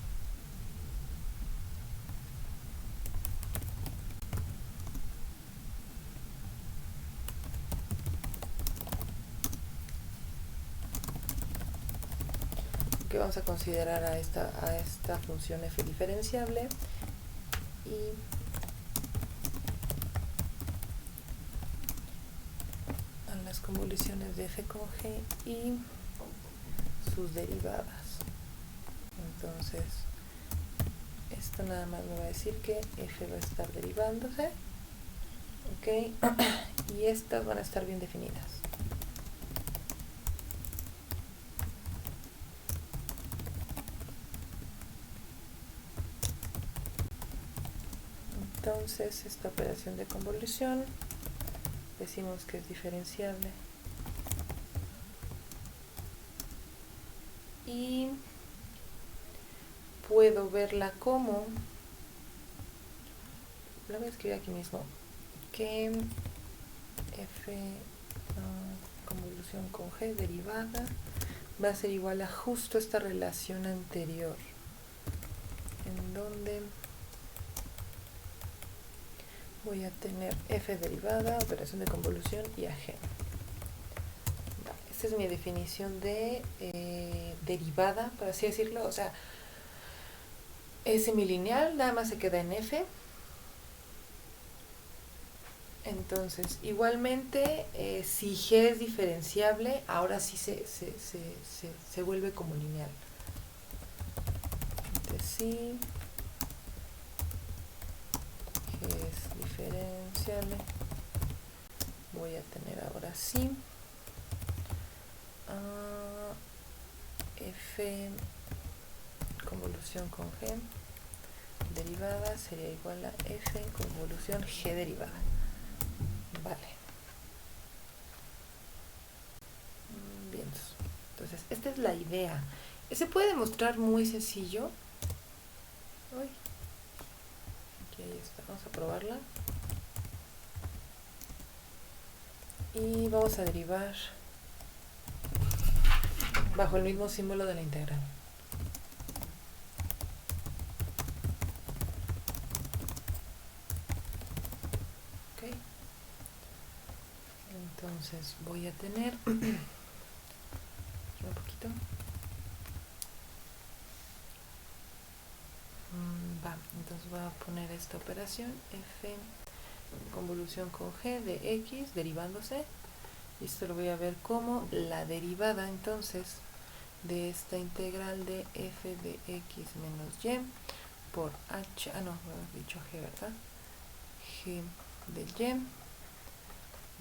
Que vamos a considerar a esta función f diferenciable y a las convoluciones de f con g y sus derivadas. Entonces esto nada más me va a decir que f va a estar derivándose, ok, y estas van a estar bien definidas. Entonces esta operación de convolución decimos que es diferenciable y puedo verla como, la voy a escribir aquí mismo, que f convolución con g derivada va a ser igual a justo esta relación anterior, en donde voy a tener f derivada, operación de convolución y a g. Vale, esta es mi definición de derivada, por así decirlo. O sea, es semilineal, nada más se queda en f. Entonces, igualmente, si g es diferenciable, ahora sí se vuelve como lineal. Entonces, sí, g es diferenciable, voy a tener ahora sí f convolución con g derivada sería igual a f convolución g derivada. Vale. Bien. Entonces, esta es la idea. Se puede demostrar muy sencillo. Uy. Aquí ahí está. Vamos a probarla. Y vamos a derivar bajo el mismo símbolo de la integral. Ok. Entonces voy a tener un poquito. Entonces voy a poner esta operación f convolución con g de x derivándose, y esto lo voy a ver como la derivada entonces de esta integral de f de x menos y por h, no, hemos dicho g, ¿verdad? G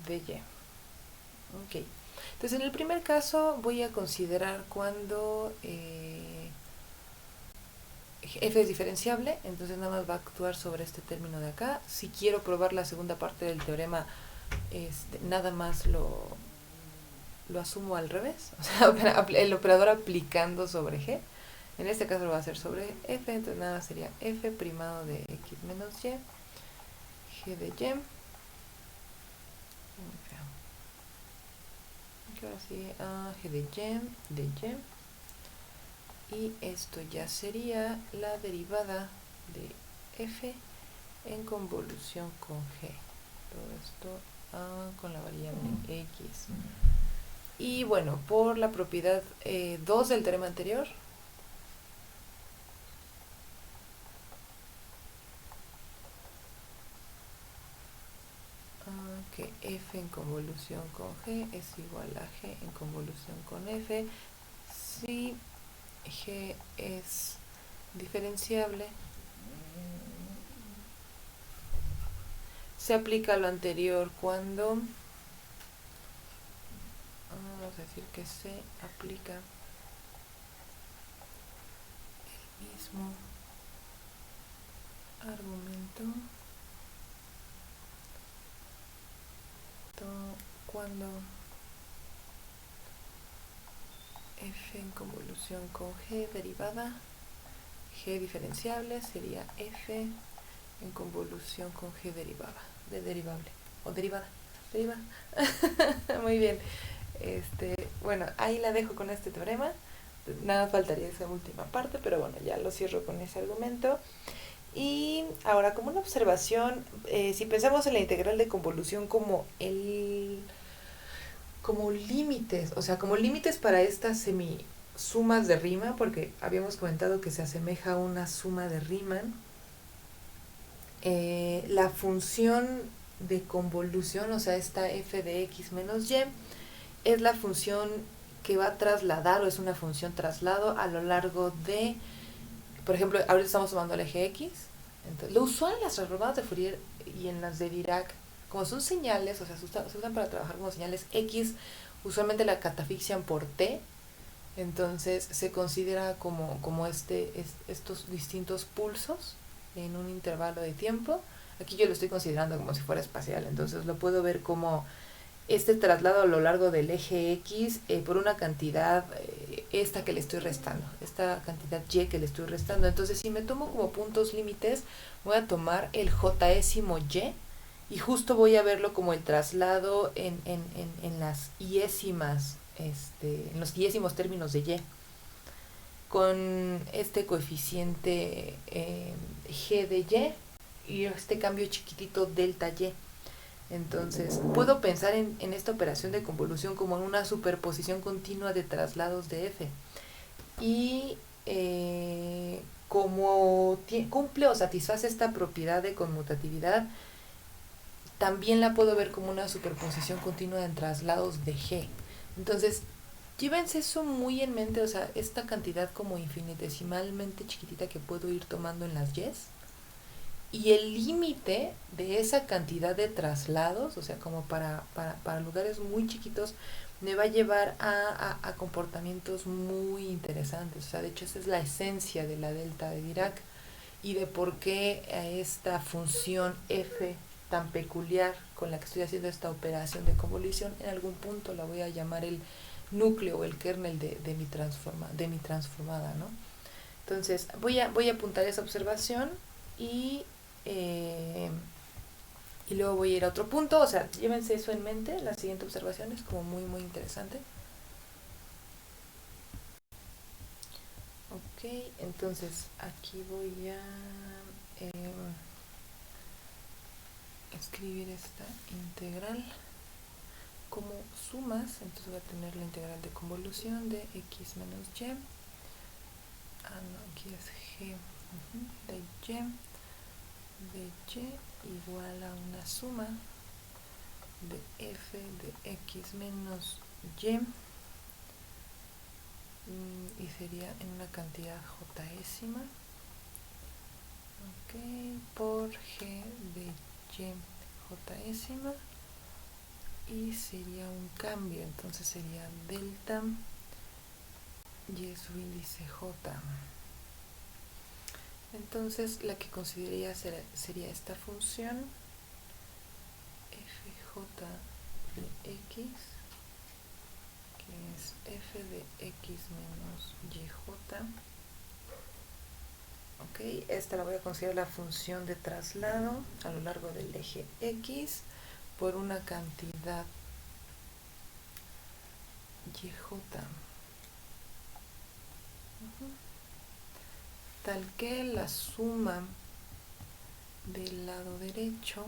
de y. Ok, entonces en el primer caso voy a considerar cuando f es diferenciable, entonces nada más va a actuar sobre este término de acá. Si quiero probar la segunda parte del teorema, nada más lo asumo al revés, o sea, el operador aplicando sobre g, En este caso lo va a hacer sobre f, entonces nada sería f primado de x menos y, g de y. Ahora sí, g de y. Y esto ya sería la derivada de f en convolución con g. Todo esto con la variable x. Y bueno, por la propiedad 2 del teorema anterior, que f en convolución con g es igual a g en convolución con f si g es diferenciable. Se aplica lo anterior cuando, vamos a decir que se aplica el mismo argumento cuando f en convolución con g derivada, g diferenciable sería f en convolución con g derivable o derivada. Muy bien. Bueno, ahí la dejo con este teorema. Nada faltaría esa última parte, pero bueno, ya lo cierro con ese argumento. Y ahora, como una observación, si pensamos en la integral de convolución como límites, o sea, como límites para estas semisumas de Riemann, porque habíamos comentado que se asemeja a una suma de Riemann, la función de convolución, o sea, esta f de x menos y, es la función que va a trasladar, o es una función traslado a lo largo de, por ejemplo, ahorita estamos tomando el eje x. Entonces, lo usual en las transformadas de Fourier y en las de Dirac, como son señales, o sea, se usan para trabajar como señales x, usualmente la catafixian por t, entonces se considera como estos distintos pulsos en un intervalo de tiempo. Aquí yo lo estoy considerando como si fuera espacial, entonces lo puedo ver como este traslado a lo largo del eje X por una cantidad, esta que le estoy restando, esta cantidad Y que le estoy restando. Entonces, si me tomo como puntos límites, voy a tomar el jésimo y justo voy a verlo como el traslado en las iésimas, en los iésimos términos de Y, con este coeficiente G de Y este cambio chiquitito delta Y. Entonces, puedo pensar en esta operación de convolución como en una superposición continua de traslados de f. Y como cumple o satisface esta propiedad de conmutatividad, también la puedo ver como una superposición continua de traslados de g. Entonces, llévense eso muy en mente, o sea, esta cantidad como infinitesimalmente chiquitita que puedo ir tomando en las y's. Y el límite de esa cantidad de traslados, o sea, como para lugares muy chiquitos, me va a llevar a comportamientos muy interesantes. O sea, de hecho, esa es la esencia de la delta de Dirac y de por qué a esta función f tan peculiar con la que estoy haciendo esta operación de convolución, en algún punto la voy a llamar el núcleo o el kernel de mi transformada, ¿no? Entonces, voy a apuntar esa observación y y luego voy a ir a otro punto, o sea, llévense eso en mente, la siguiente observación es como muy muy interesante. Ok, entonces aquí voy a escribir esta integral como sumas, entonces voy a tener la integral de convolución de x menos y, no, aquí es g de y igual a una suma de f de x menos y, y sería en una cantidad jésima, ok, por g de y jésima, y sería un cambio, entonces sería delta y subíndice j. Entonces la que consideraría sería esta función fj de x, que es f de x menos yj, Ok, esta la voy a considerar la función de traslado a lo largo del eje X por una cantidad YJ, tal que la suma del lado derecho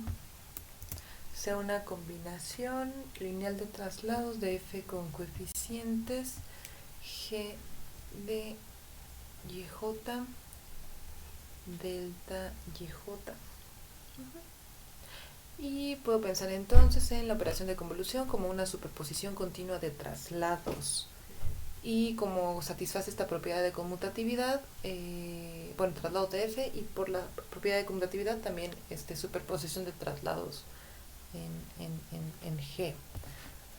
sea una combinación lineal de traslados de f con coeficientes g de YJ delta YJ. Y puedo pensar entonces en la operación de convolución como una superposición continua de traslados. Y como satisface esta propiedad de conmutatividad, bueno, traslados de f, y por la propiedad de conmutatividad también superposición de traslados en G.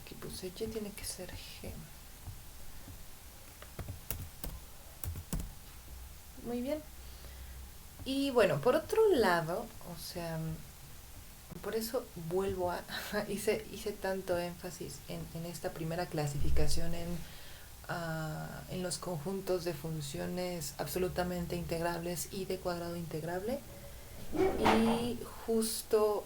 Aquí puse Y, tiene que ser G. Muy bien. Y bueno, por otro lado, o sea, por eso vuelvo a... hice tanto énfasis en esta primera clasificación en los conjuntos de funciones absolutamente integrables y de cuadrado integrable. Y justo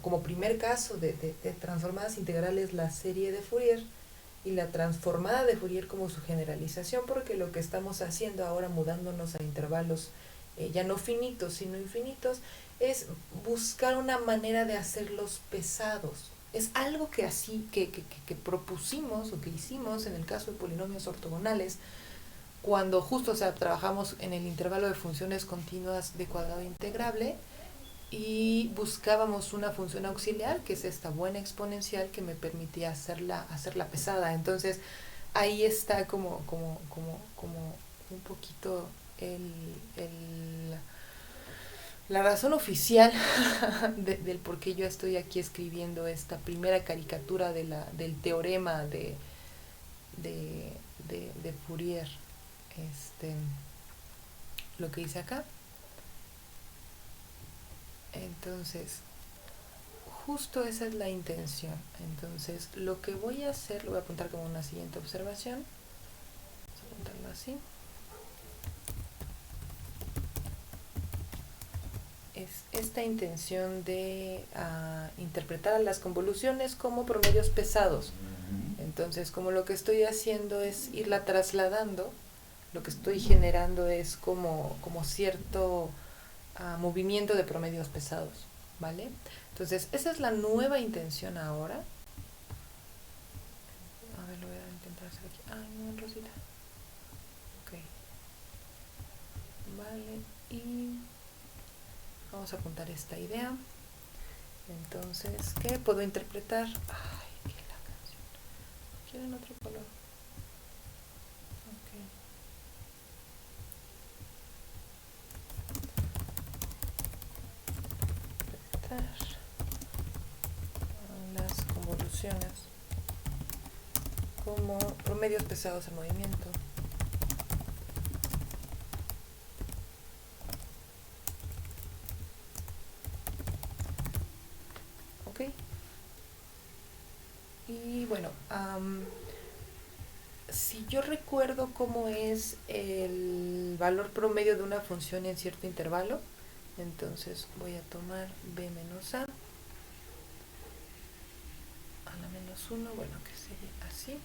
como primer caso de transformadas integrales, la serie de Fourier y la transformada de Fourier como su generalización, porque lo que estamos haciendo ahora, mudándonos a intervalos ya no finitos sino infinitos, es buscar una manera de hacerlos pesados. Es algo que propusimos o que hicimos en el caso de polinomios ortogonales, cuando justo, o sea, trabajamos en el intervalo de funciones continuas de cuadrado integrable y buscábamos una función auxiliar, que es esta buena exponencial que me permitía hacerla pesada. Entonces ahí está como un poquito la razón oficial del por qué yo estoy aquí escribiendo esta primera caricatura del teorema de Fourier. Lo que hice acá. Entonces, justo esa es la intención. Entonces, lo que voy a hacer, lo voy a apuntar como una siguiente observación. Vamos a apuntarlo así. Es esta intención de interpretar a las convoluciones como promedios pesados. Entonces, como lo que estoy haciendo es irla trasladando, lo que estoy generando es como cierto movimiento de promedios pesados, ¿vale? Entonces, esa es la nueva intención ahora. A ver, lo voy a intentar hacer aquí. Ah, no, Rosita. Ok. Vale, y vamos a apuntar esta idea. Entonces, ¿qué puedo interpretar? Ay, qué la canción. ¿Quieren otro color? Las convoluciones como promedios pesados en movimiento. Ok. Y bueno, si yo recuerdo cómo es el valor promedio de una función en cierto intervalo, entonces voy a tomar b menos a la menos 1, bueno, que sería así,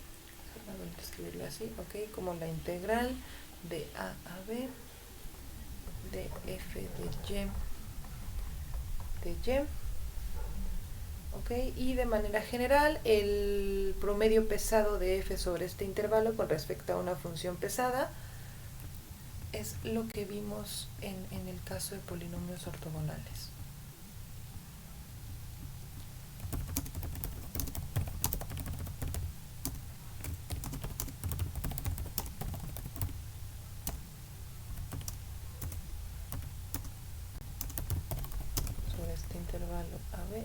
voy a escribirlo así, ok, como la integral de a b de f de y, ok, y de manera general el promedio pesado de f sobre este intervalo con respecto a una función pesada es lo que vimos en el caso de polinomios ortogonales. Sobre este intervalo AB,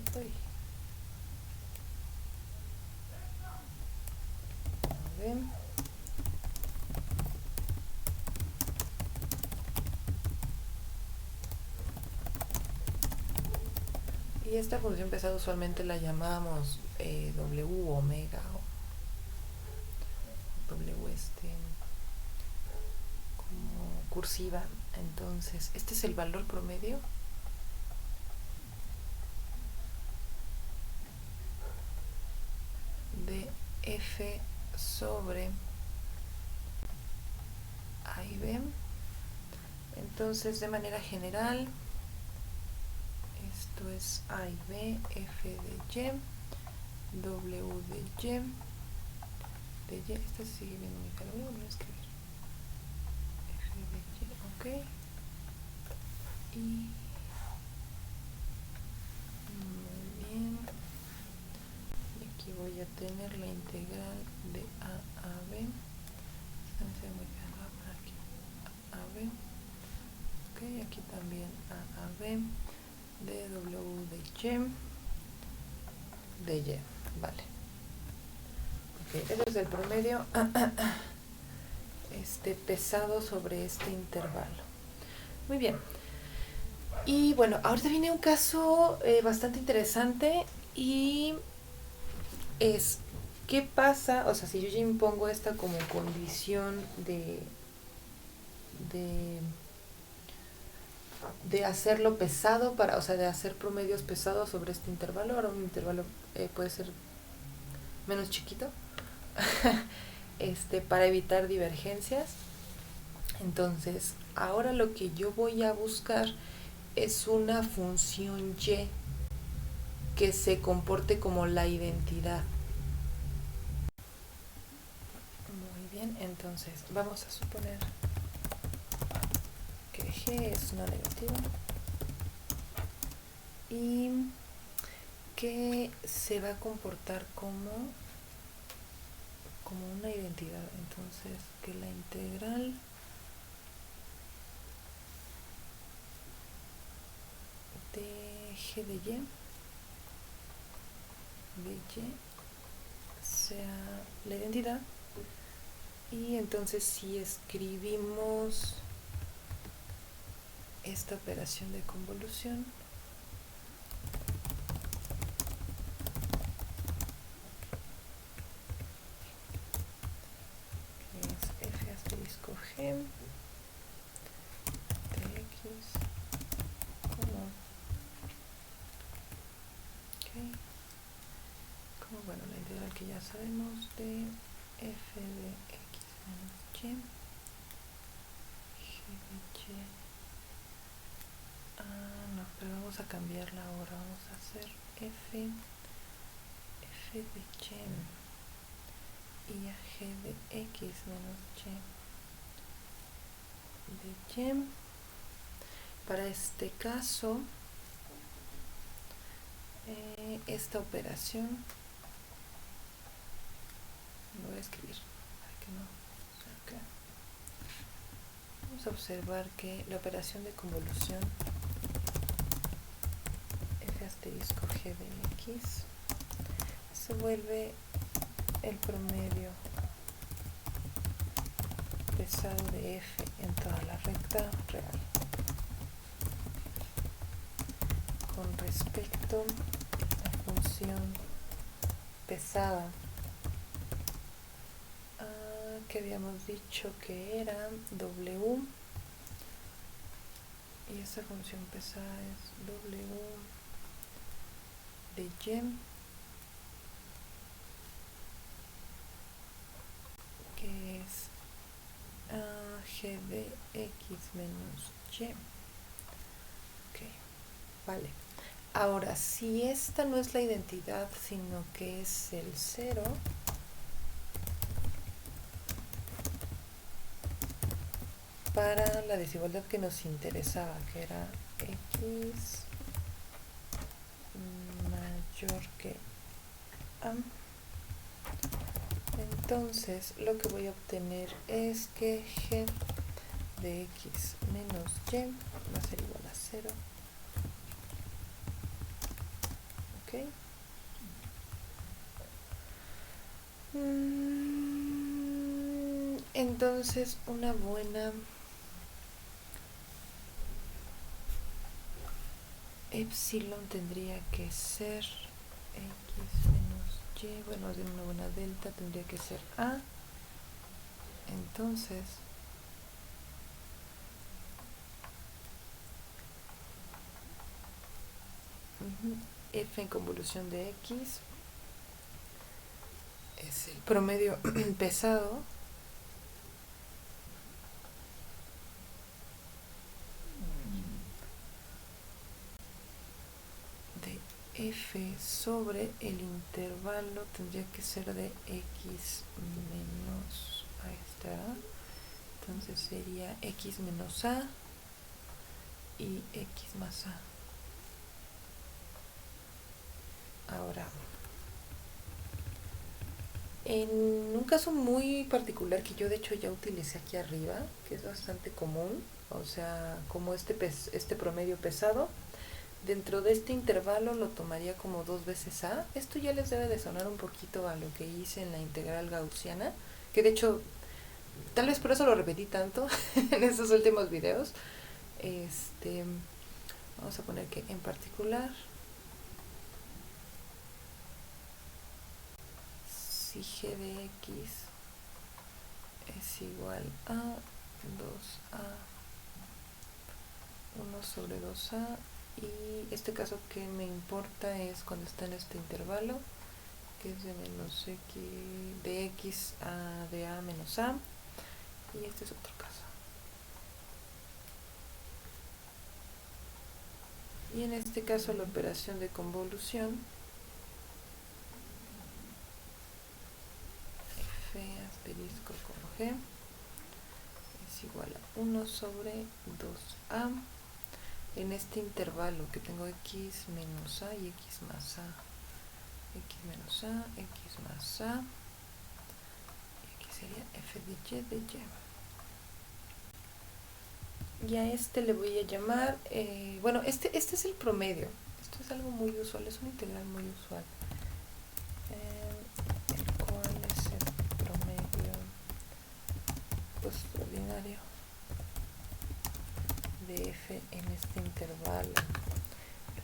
y esta función pesada usualmente la llamamos W omega o W como cursiva. Entonces, este es el valor promedio de f sobre a y b. Entonces, de manera general, esto es a y b, f de y, w de y, esta se sigue viendo muy claro, voy a volver a escribir, f de y, ok, y muy bien, y aquí voy a tener la integral de a b, esta me se ve muy claro, por aquí, a b, ok, aquí también a b, de w de y, vale. Okay, ese es el promedio pesado sobre este intervalo. Muy bien. Y bueno, ahorita viene un caso bastante interesante y es, ¿qué pasa? O sea, si yo ya impongo esta como condición de hacerlo pesado, para, o sea, de hacer promedios pesados sobre este intervalo, ahora un intervalo puede ser menos chiquito, para evitar divergencias. Entonces, ahora lo que yo voy a buscar es una función y que se comporte como la identidad. Muy bien, entonces vamos a suponer que g es no negativo y que se va a comportar como una identidad. Entonces, que la integral de g de y sea la identidad. Y entonces si escribimos esta operación de convolución, que es f asterisco g de x como, okay, como bueno, la integral que ya sabemos de f de x menos y, g de y, no, pero vamos a cambiarla ahora, vamos a hacer f de y a g de x menos y de y. Para este caso, esta operación, lo voy a escribir para que no, okay. Vamos a observar que la operación de convolución f asterisco g de x se vuelve el promedio pesado de f en toda la recta real con respecto a la función pesada que habíamos dicho que era w, y esa función pesada es w de y, que es g de x menos y. Ok, vale. Ahora, si esta no es la identidad, sino que es el 0, para la desigualdad que nos interesaba, que era x mayor que a, entonces lo que voy a obtener es que g de x menos y va a ser igual a 0. ¿Ok? Entonces una buena epsilon tendría que ser x menos y, bueno, de una buena delta tendría que ser a. Entonces F en convolución de X es el promedio pesado de F sobre el intervalo, tendría que ser de X menos, ahí está, entonces sería X menos A y X más A. Ahora, en un caso muy particular que yo de hecho ya utilicé aquí arriba, que es bastante común, o sea, como este promedio pesado, dentro de este intervalo lo tomaría como 2 veces A. Esto ya les debe de sonar un poquito a lo que hice en la integral gaussiana, que de hecho, tal vez por eso lo repetí tanto en estos últimos videos. Vamos a poner que en particular, si g de x es igual a 2a 1 sobre 2a, y este caso que me importa es cuando está en este intervalo, que es de menos x, de x a de a menos a, y este es otro caso. Y en este caso la operación de convolución, f asterisco con g es igual a 1 sobre 2a en este intervalo que tengo x menos a y x más a, x menos a, x más a, y aquí sería f de y de y. Y a este le voy a llamar, bueno, este es el promedio. Esto es algo muy usual, es una integral muy usual. ¿Cuál es el promedio postordinario de f en este intervalo?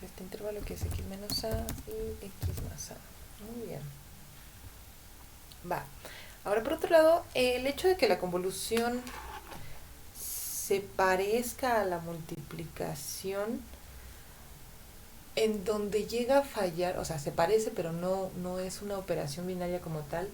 Este intervalo que es x menos a y x más a. Muy bien. Va. Ahora, por otro lado, el hecho de que la convolución se parezca a la multiplicación, en donde llega a fallar, o sea, se parece pero no es una operación binaria como tal,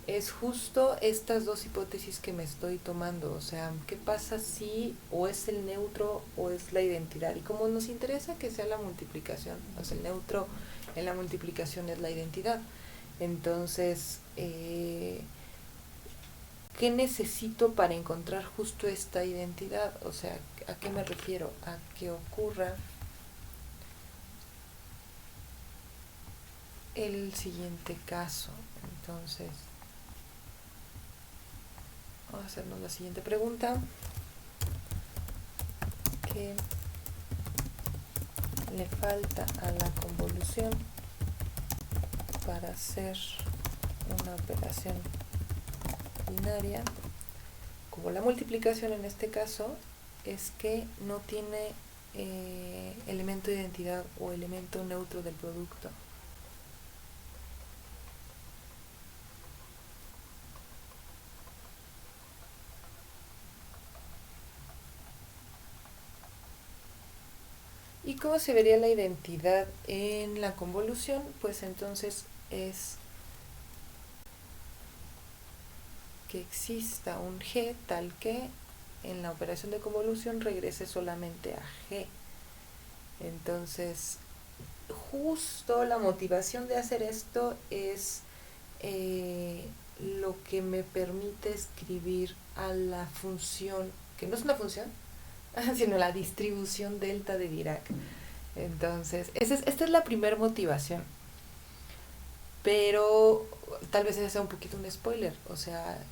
es justo estas dos hipótesis que me estoy tomando. O sea, ¿qué pasa si o es el neutro o es la identidad? Y como nos interesa que sea la multiplicación, o sea, el neutro en la multiplicación es la identidad. Entonces, ¿qué necesito para encontrar justo esta identidad? O sea, ¿a qué me refiero? A que ocurra el siguiente caso. Entonces, vamos a hacernos la siguiente pregunta. ¿Qué le falta a la convolución para hacer una operación binaria? Como la multiplicación en este caso es que no tiene elemento de identidad o elemento neutro del producto. ¿Y cómo se vería la identidad en la convolución? Pues entonces es que exista un g tal que en la operación de convolución regrese solamente a g. Entonces, justo la motivación de hacer esto es lo que me permite escribir a la función, que no es una función, sino la distribución delta de Dirac. Entonces, esta es la primera motivación. Pero tal vez ese sea un poquito un spoiler, o sea,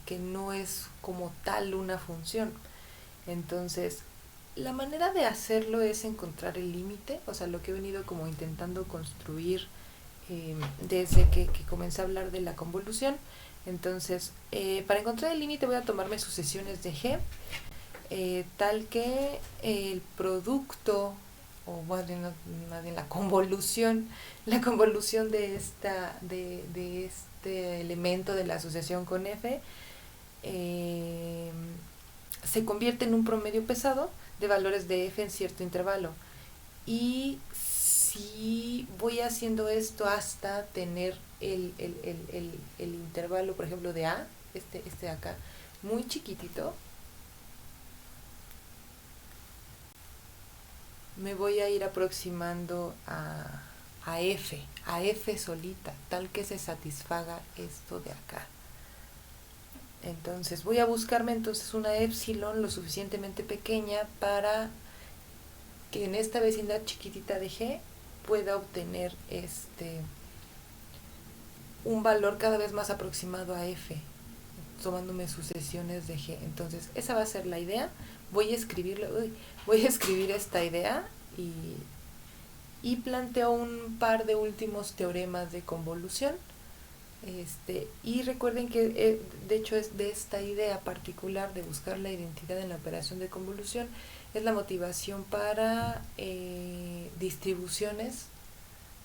que no es como tal una función. Entonces, la manera de hacerlo es encontrar el límite, o sea, lo que he venido como intentando construir desde que comencé a hablar de la convolución. Entonces, para encontrar el límite voy a tomarme sucesiones de G, tal que el producto, o más bien la convolución de este elemento de la asociación con F, se convierte en un promedio pesado de valores de F en cierto intervalo. Y si voy haciendo esto hasta tener el intervalo, por ejemplo, de A, este de acá, muy chiquitito, me voy a ir aproximando a F solita, tal que se satisfaga esto de acá. Entonces voy a buscarme entonces una epsilon lo suficientemente pequeña para que en esta vecindad chiquitita de G pueda obtener un valor cada vez más aproximado a F, tomándome sucesiones de G. Entonces esa va a ser la idea. Voy a escribir esta idea y planteo un par de últimos teoremas de convolución. Y recuerden que de hecho es de esta idea particular de buscar la identidad en la operación de convolución es la motivación para distribuciones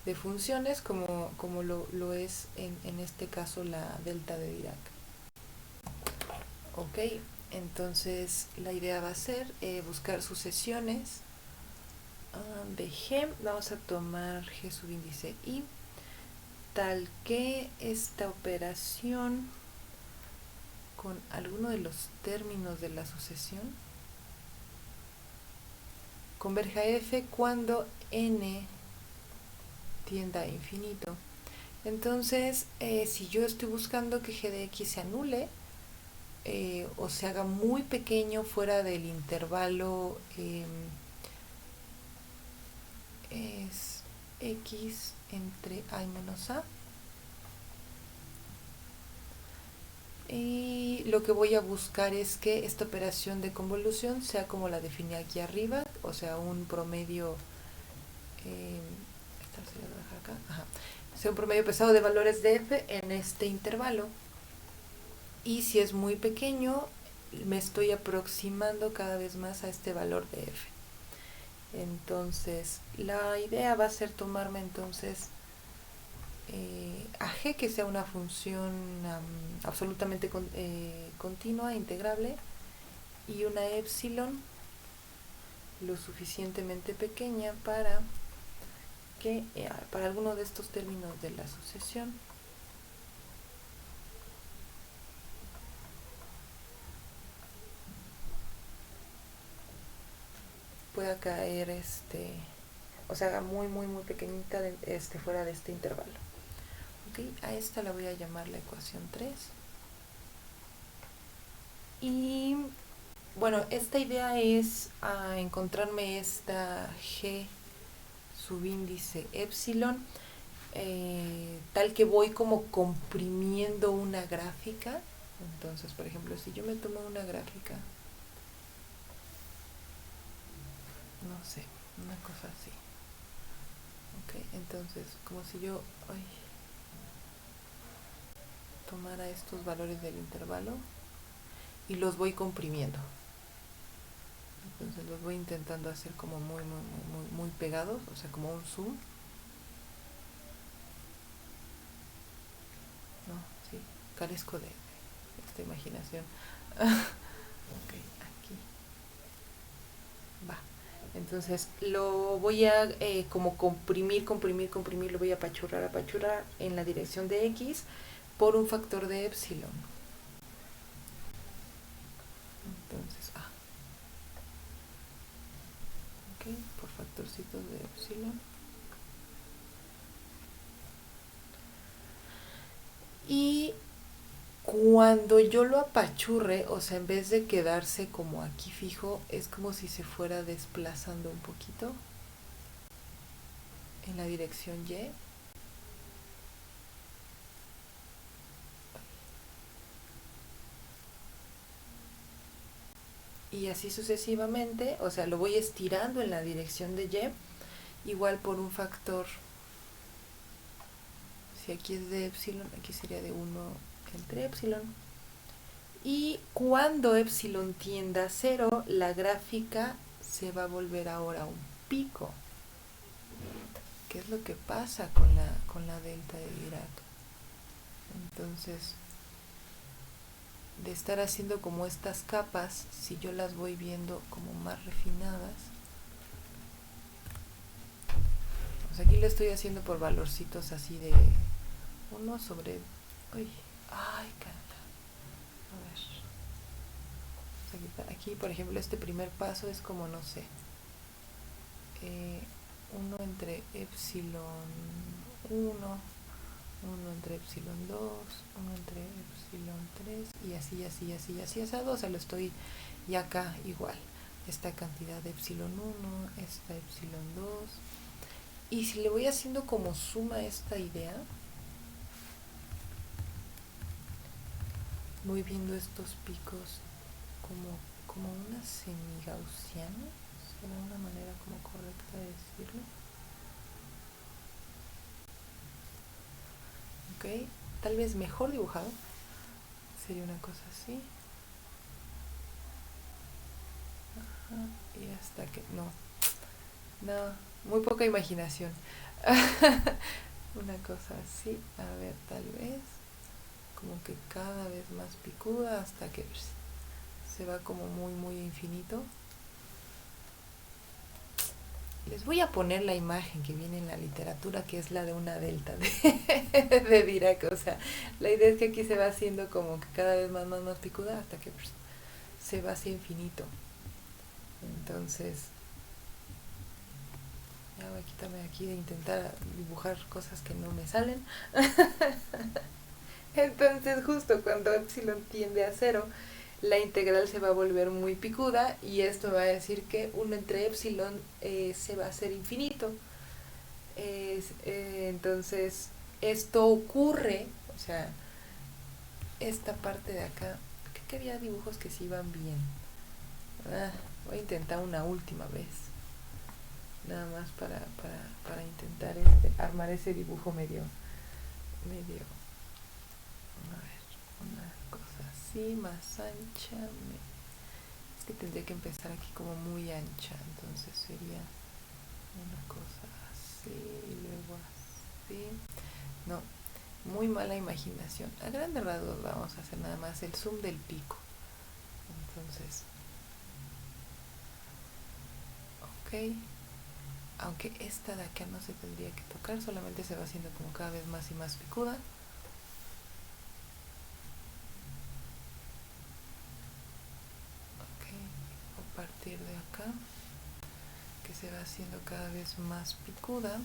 de funciones como lo es en este caso la delta de Dirac. Ok, entonces la idea va a ser buscar sucesiones de G. Vamos a tomar G subíndice I, tal que esta operación con alguno de los términos de la sucesión converja a F cuando n tienda a infinito. Entonces, si yo estoy buscando que g de x se anule o se haga muy pequeño fuera del intervalo es x entre a y menos a, y lo que voy a buscar es que esta operación de convolución sea como la definí aquí arriba, o sea un promedio sea un promedio pesado de valores de f en este intervalo, y si es muy pequeño me estoy aproximando cada vez más a este valor de f. Entonces la idea va a ser tomarme entonces a g, que sea una función absolutamente continua, integrable, y una epsilon lo suficientemente pequeña para que para alguno de estos términos de la sucesión pueda caer o sea, muy pequeñita fuera de este intervalo. Okay, a esta la voy a llamar la ecuación 3. Y bueno, esta idea es encontrarme esta G subíndice epsilon, tal que voy como comprimiendo una gráfica. Entonces, por ejemplo, si yo me tomo una gráfica, no sé, una cosa así. Ok, entonces, como si yo tomara estos valores del intervalo y los voy comprimiendo. Entonces los voy intentando hacer como muy pegados, o sea, como un zoom. No, sí, carezco de esta imaginación. Ok, aquí. Va. Entonces lo voy a como comprimir, lo voy a apachurrar en la dirección de x por un factor de epsilon. Entonces, ok, por factorcitos de epsilon. Y cuando yo lo apachurre, o sea, en vez de quedarse como aquí fijo, es como si se fuera desplazando un poquito en la dirección y. Y así sucesivamente, o sea, lo voy estirando en la dirección de y, igual por un factor. Si aquí es de epsilon, aquí sería de 1 entre epsilon. Y cuando epsilon tienda a 0, la gráfica se va a volver ahora un pico. ¿Qué es lo que pasa con la delta de Dirac? Entonces, de estar haciendo como estas capas, si yo las voy viendo como más refinadas, o Pues aquí lo estoy haciendo por valorcitos así de 1 sobre... Uy, ay, caramba. A ver. Aquí, por ejemplo, este primer paso es como, no sé, 1 entre epsilon 1, 1 entre epsilon 2, 1 entre epsilon 3, y así, así, así, así, asado. O sea, lo estoy y acá igual. Esta cantidad de epsilon 1, esta epsilon 2. Y si le voy haciendo como suma esta idea, voy viendo estos picos como una semigaussiana, será una manera como correcta de decirlo. Ok, tal vez mejor dibujado sería una cosa así. Ajá, y hasta que... No, muy poca imaginación. Una cosa así, a ver, tal vez como que cada vez más picuda hasta que se va como muy muy infinito. Les voy a poner la imagen que viene en la literatura, que es la de una delta de Dirac. O sea, la idea es que aquí se va haciendo como que cada vez más, más, más picuda hasta que se va hacia infinito. Entonces, ya voy a quitarme aquí de intentar dibujar cosas que no me salen. Entonces, justo cuando epsilon tiende a 0, la integral se va a volver muy picuda, y esto va a decir que 1 entre epsilon se va a hacer infinito. Entonces, esto ocurre, o sea, esta parte de acá, creo que había dibujos que sí iban bien. Voy a intentar una última vez, nada más para intentar armar ese dibujo medio, a ver, una cosa así, más ancha. Es que tendría que empezar aquí como muy ancha, entonces sería una cosa así y luego así. No, muy mala imaginación. A grandes rasgos vamos a hacer nada más el zoom del pico. Entonces, ok. Aunque esta de acá no se tendría que tocar, solamente se va haciendo como cada vez más y más picuda. Ok, a partir de acá, que se va haciendo cada vez más picuda.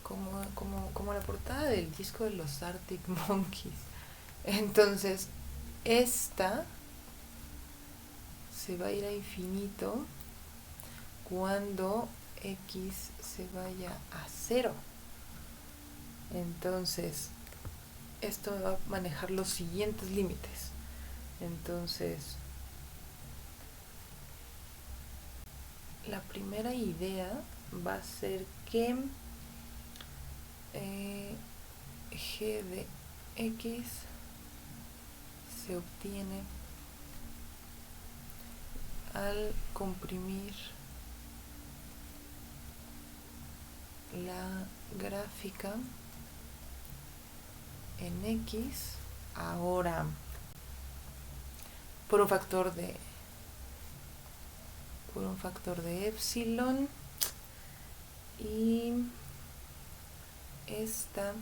Como la portada del disco de los Arctic Monkeys. Entonces, esta se va a ir a infinito cuando x se vaya a 0. Entonces, esto me va a manejar los siguientes límites. Entonces, la primera idea va a ser que g de x se obtiene al comprimir la gráfica en x ahora por un factor de epsilon, y esta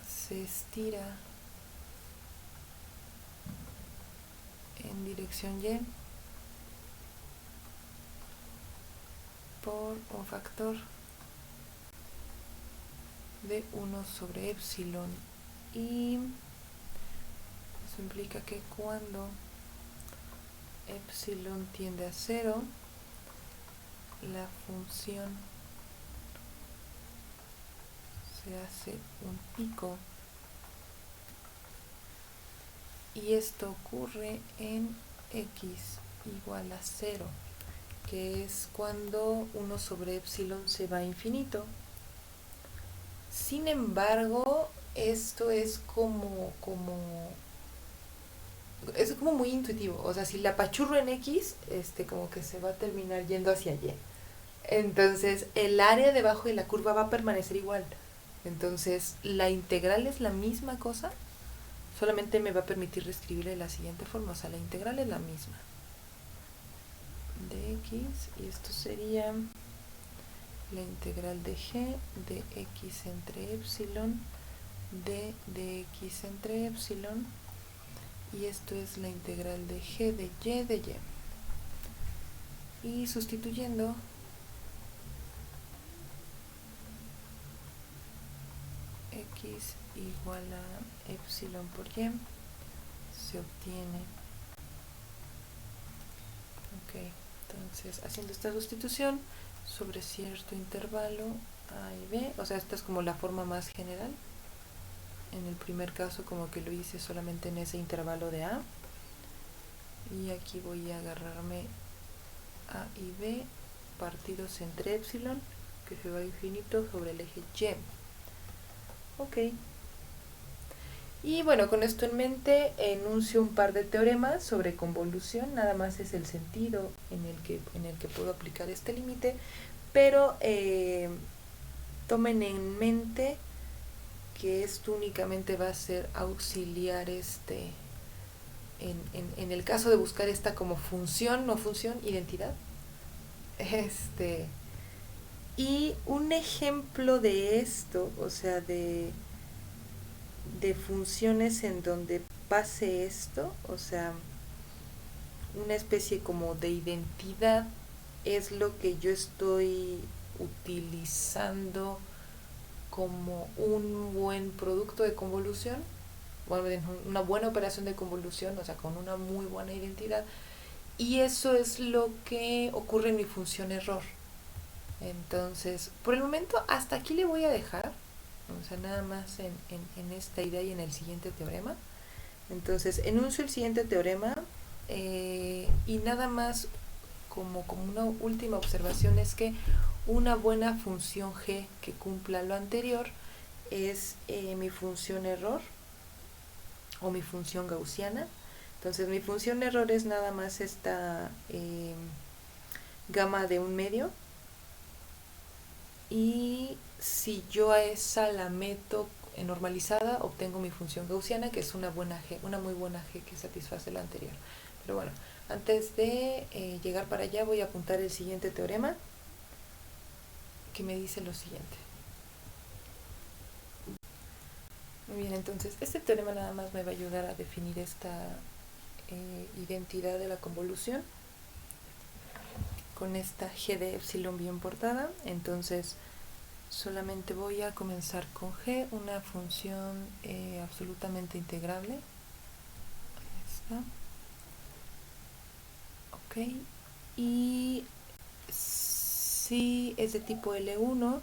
se estira en dirección y por un factor de 1 sobre epsilon, y eso implica que cuando epsilon tiende a 0, la función se hace un pico, y esto ocurre en x igual a 0, que es cuando 1 sobre epsilon se va a infinito. Sin embargo, esto es como muy intuitivo. O sea, si la apachurro en x, como que se va a terminar yendo hacia y. Entonces, el área debajo de la curva va a permanecer igual. Entonces, la integral es la misma cosa, solamente me va a permitir reescribirla de la siguiente forma. O sea, la integral es la misma. de x, y esto sería la integral de g de x entre epsilon de x entre epsilon, y esto es la integral de g de y. Y sustituyendo, x igual a epsilon por y, se obtiene. Ok, entonces haciendo esta sustitución sobre cierto intervalo a y b, o sea, esta es como la forma más general. En el primer caso como que lo hice solamente en ese intervalo de a, y aquí voy a agarrarme a y b partidos entre epsilon, que se va a infinito, sobre el eje y. Ok. Y bueno, con esto en mente enuncio un par de teoremas sobre convolución. Nada más es el sentido en el que puedo aplicar este límite, pero tomen en mente que esto únicamente va a ser auxiliar en el caso de buscar esta como función, no función, identidad. Y un ejemplo de esto, o sea, de funciones en donde pase esto, o sea, una especie como de identidad, es lo que yo estoy utilizando como un buen producto de convolución, bueno, una buena operación de convolución, o sea, con una muy buena identidad, y eso es lo que ocurre en mi función error. Entonces, por el momento, hasta aquí le voy a dejar, o sea, nada más en esta idea y en el siguiente teorema. Entonces, enuncio el siguiente teorema, y nada más como una última observación es que una buena función g que cumpla lo anterior es mi función error o mi función gaussiana. Entonces mi función error es nada más esta gamma de un medio, y si yo a esa la meto normalizada, obtengo mi función gaussiana, que es una buena g, una muy buena g que satisface la anterior. Pero bueno, antes de llegar para allá voy a apuntar el siguiente teorema, que me dice lo siguiente. Muy bien, entonces este teorema nada más me va a ayudar a definir esta identidad de la convolución con esta g de epsilon bien portada. Entonces solamente voy a comenzar con g, una función absolutamente integrable. Ahí está. Ok, y si es de tipo L1,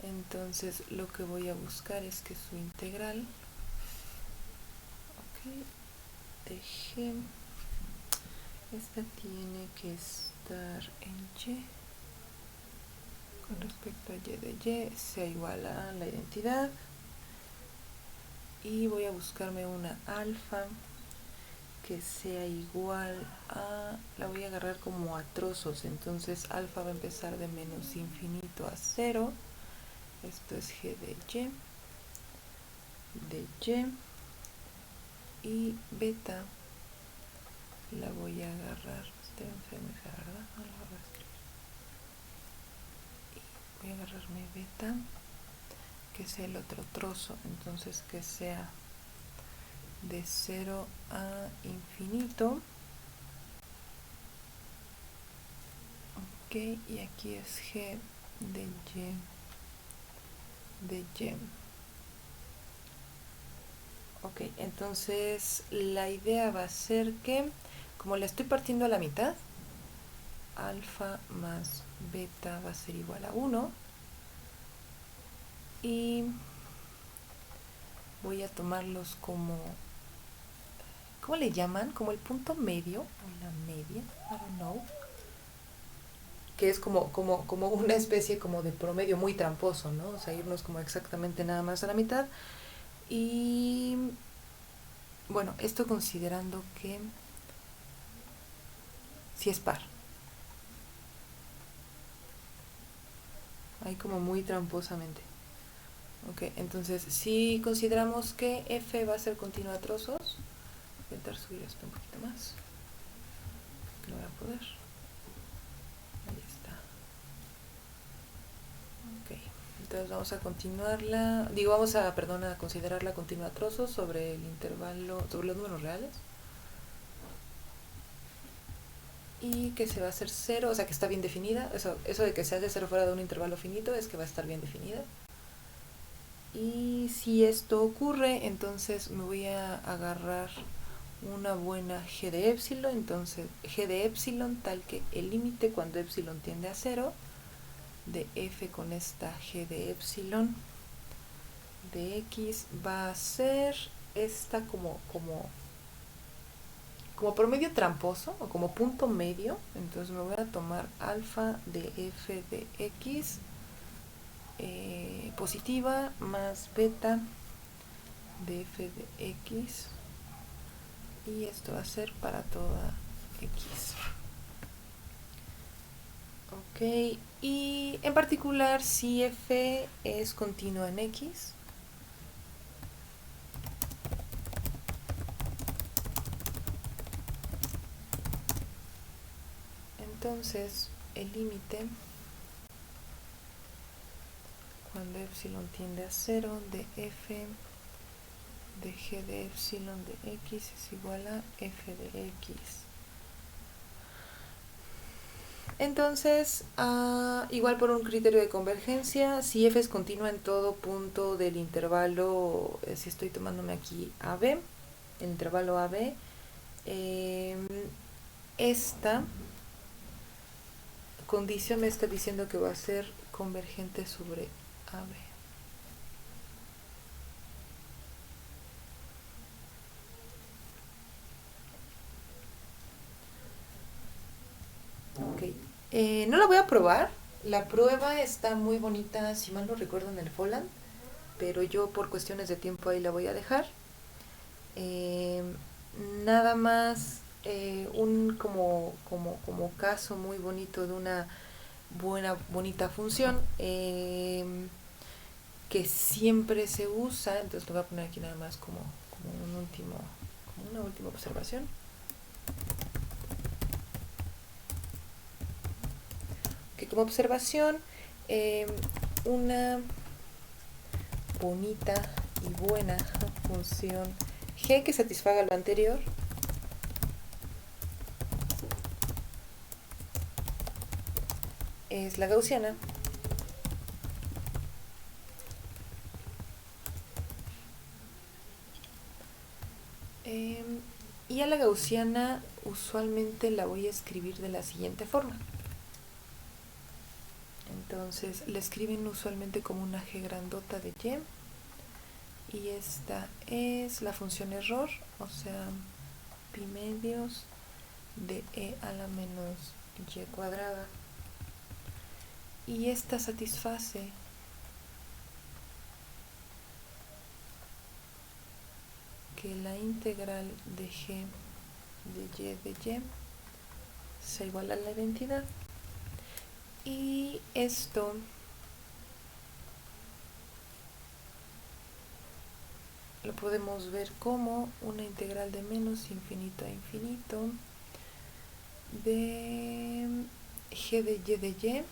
entonces lo que voy a buscar es que su integral, ok, de g, esta tiene que estar en y, con respecto a y de y, sea igual a la identidad, y voy a buscarme una alfa que sea igual a, la voy a agarrar como a trozos, entonces alfa va a empezar de menos infinito a 0, esto es g de y beta la voy a agarrar, ¿verdad? No la voy a escribir. Y voy a agarrarme beta, que sea el otro trozo, entonces que sea de 0 a infinito. Ok, y aquí es g de y. Ok, entonces la idea va a ser que, como la estoy partiendo a la mitad, alfa más beta va a ser igual a 1, y voy a tomarlos como, ¿cómo le llaman? Como el punto medio, o la media, I don't know, que es como una especie como de promedio muy tramposo, ¿no? O sea, irnos como exactamente nada más a la mitad. Y bueno, esto considerando que si es par. Ahí como muy tramposamente. Ok, entonces si consideramos que f va a ser continua a trozos, voy a intentar subir esto un poquito más, que no voy a poder. Entonces vamos a continuarla, a considerarla continua a trozos sobre el intervalo, sobre los números reales. Y que se va a hacer cero, o sea que está bien definida. Eso de que se hace cero fuera de un intervalo finito es que va a estar bien definida. Y si esto ocurre, entonces me voy a agarrar una buena g de épsilon. Entonces g de épsilon tal que el límite cuando épsilon tiende a cero de f con esta g de épsilon de x va a ser esta como promedio tramposo o como punto medio. Entonces me voy a tomar alfa de f de x positiva más beta de f de x, y esto va a ser para toda x. Ok, y en particular si f es continua en x, entonces el límite cuando epsilon tiende a 0 de f de g de epsilon de x es igual a f de x. Entonces, igual por un criterio de convergencia, si f es continua en todo punto del intervalo, si estoy tomándome aquí AB, el intervalo AB, esta condición me está diciendo que va a ser convergente sobre AB. Ok, no la voy a probar. La prueba está muy bonita, si mal no recuerdo, en el Folland, pero yo por cuestiones de tiempo ahí la voy a dejar. Nada más un como caso muy bonito de una bonita función que siempre se usa. Entonces lo voy a poner aquí nada más como una última observación. Que como observación, una bonita y buena función g que satisfaga lo anterior es la gaussiana. Y a la gaussiana usualmente la voy a escribir de la siguiente forma. Entonces la escriben usualmente como una g grandota de y, y esta es la función error, o sea, pi medios de e a la menos y cuadrada, y esta satisface que la integral de g de y sea igual a la identidad. Y esto lo podemos ver como una integral de menos infinito a infinito de g de y.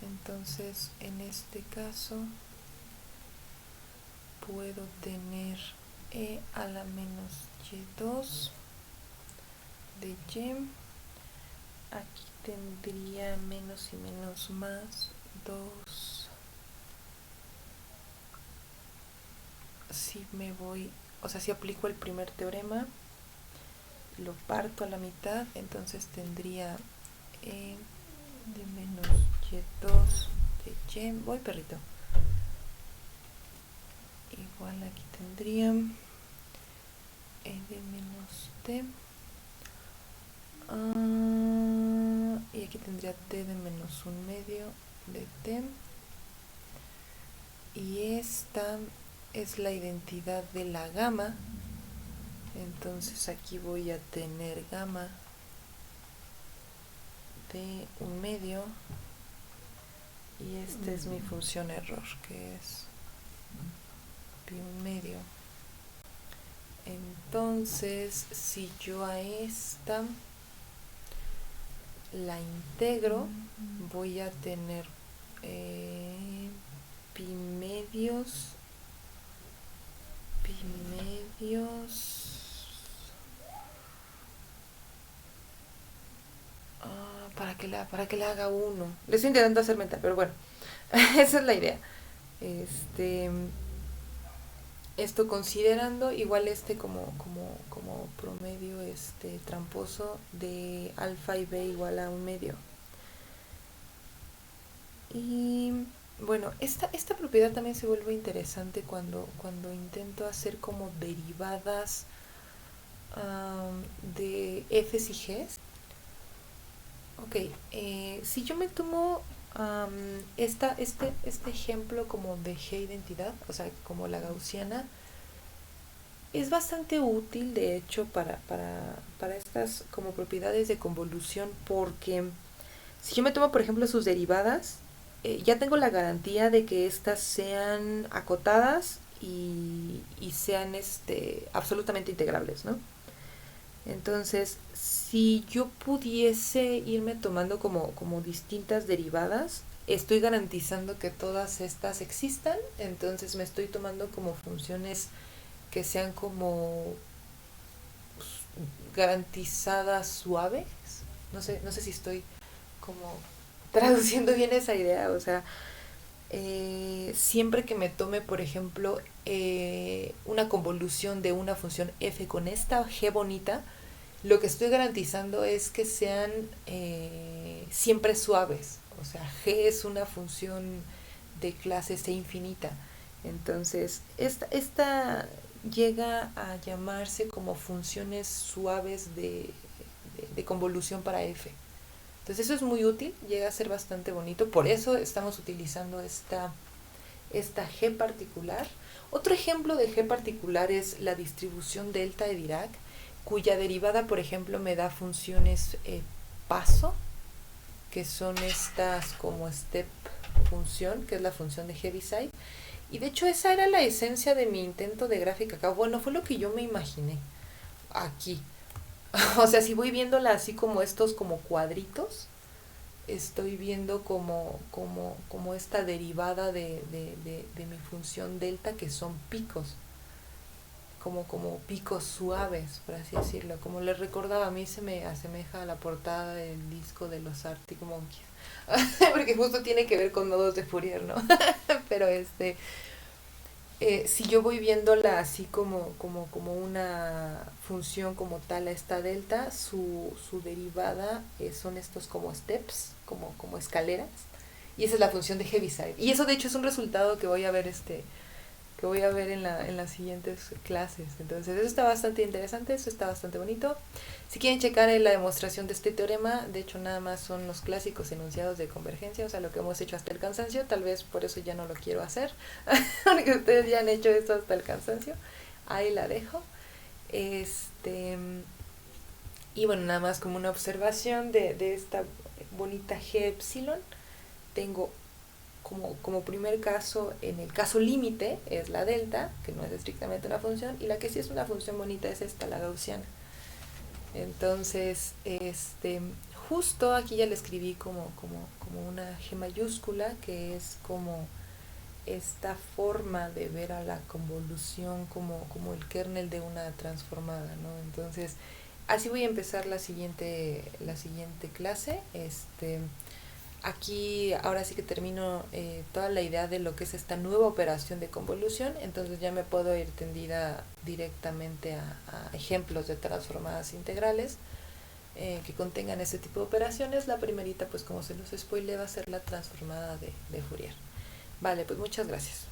Entonces en este caso puedo tener e a la menos y2 de y. Aquí tendría menos y menos más 2. Si me voy, o sea, si aplico el primer teorema, lo parto a la mitad, entonces tendría e de menos y2 de y. Voy, perrito. Igual aquí tendría e de menos t. Y aquí tendría t de menos 1/2 de t. Y esta es la identidad de la gamma. Entonces aquí voy a tener gamma de 1/2. Y esta es mi función error, que es pi 1/2. Entonces, si yo a esta la integro, voy a tener pi Pimedios. Para que la haga uno. Le estoy intentando hacer mental, pero bueno. Esa es la idea. Este, esto considerando igual como promedio tramposo de alfa y b igual a un medio. Y bueno, esta propiedad también se vuelve interesante cuando intento hacer como derivadas de f's y g's. Ok, si yo me tomo este ejemplo como de G identidad, o sea, como la gaussiana, es bastante útil de hecho para estas como propiedades de convolución, porque si yo me tomo por ejemplo sus derivadas, ya tengo la garantía de que estas sean acotadas y sean absolutamente integrables, ¿no? Entonces, si yo pudiese irme tomando como distintas derivadas, estoy garantizando que todas estas existan, entonces me estoy tomando como funciones que sean como garantizadas suaves. No sé si estoy como traduciendo bien esa idea, o sea, siempre que me tome, por ejemplo, una convolución de una función f con esta g bonita, lo que estoy garantizando es que sean siempre suaves. O sea, g es una función de clase c infinita. Entonces, esta llega a llamarse como funciones suaves de convolución para f. Entonces eso es muy útil, llega a ser bastante bonito, por eso estamos utilizando esta G particular. Otro ejemplo de G particular es la distribución delta de Dirac, cuya derivada, por ejemplo, me da funciones paso, que son estas como step función, que es la función de Heaviside. Y de hecho esa era la esencia de mi intento de gráfica acá. Bueno, fue lo que yo me imaginé aquí. O sea, si voy viéndola así como estos como cuadritos, estoy viendo como esta derivada de mi función delta, que son picos, como picos suaves, por así decirlo. Como les recordaba, a mí se me asemeja a la portada del disco de los Arctic Monkeys. Porque justo tiene que ver con nodos de Fourier, ¿no? Pero si yo voy viéndola así como una función como tal a esta delta, su derivada son estos como steps, como escaleras, y esa es la función de Heaviside. Y eso de hecho es un resultado que voy a ver en las siguientes clases. Entonces eso está bastante interesante, eso está bastante bonito. Si quieren checar la demostración de este teorema, de hecho nada más son los clásicos enunciados de convergencia, o sea, lo que hemos hecho hasta el cansancio. Tal vez por eso ya no lo quiero hacer, porque ustedes ya han hecho esto hasta el cansancio. Ahí la dejo. Y bueno, nada más como una observación de esta bonita G epsilon, tengo como primer caso, en el caso límite, es la delta, que no es estrictamente una función, y la que sí es una función bonita es esta, la gaussiana. Entonces, justo aquí ya le escribí como una G mayúscula, que es como esta forma de ver a la convolución como el kernel de una transformada, ¿no? Entonces, así voy a empezar la siguiente clase. Aquí ahora sí que termino toda la idea de lo que es esta nueva operación de convolución, entonces ya me puedo ir tendida directamente a ejemplos de transformadas integrales que contengan ese tipo de operaciones. La primerita, pues como se los spoilé, va a ser la transformada de Fourier. Vale, pues muchas gracias.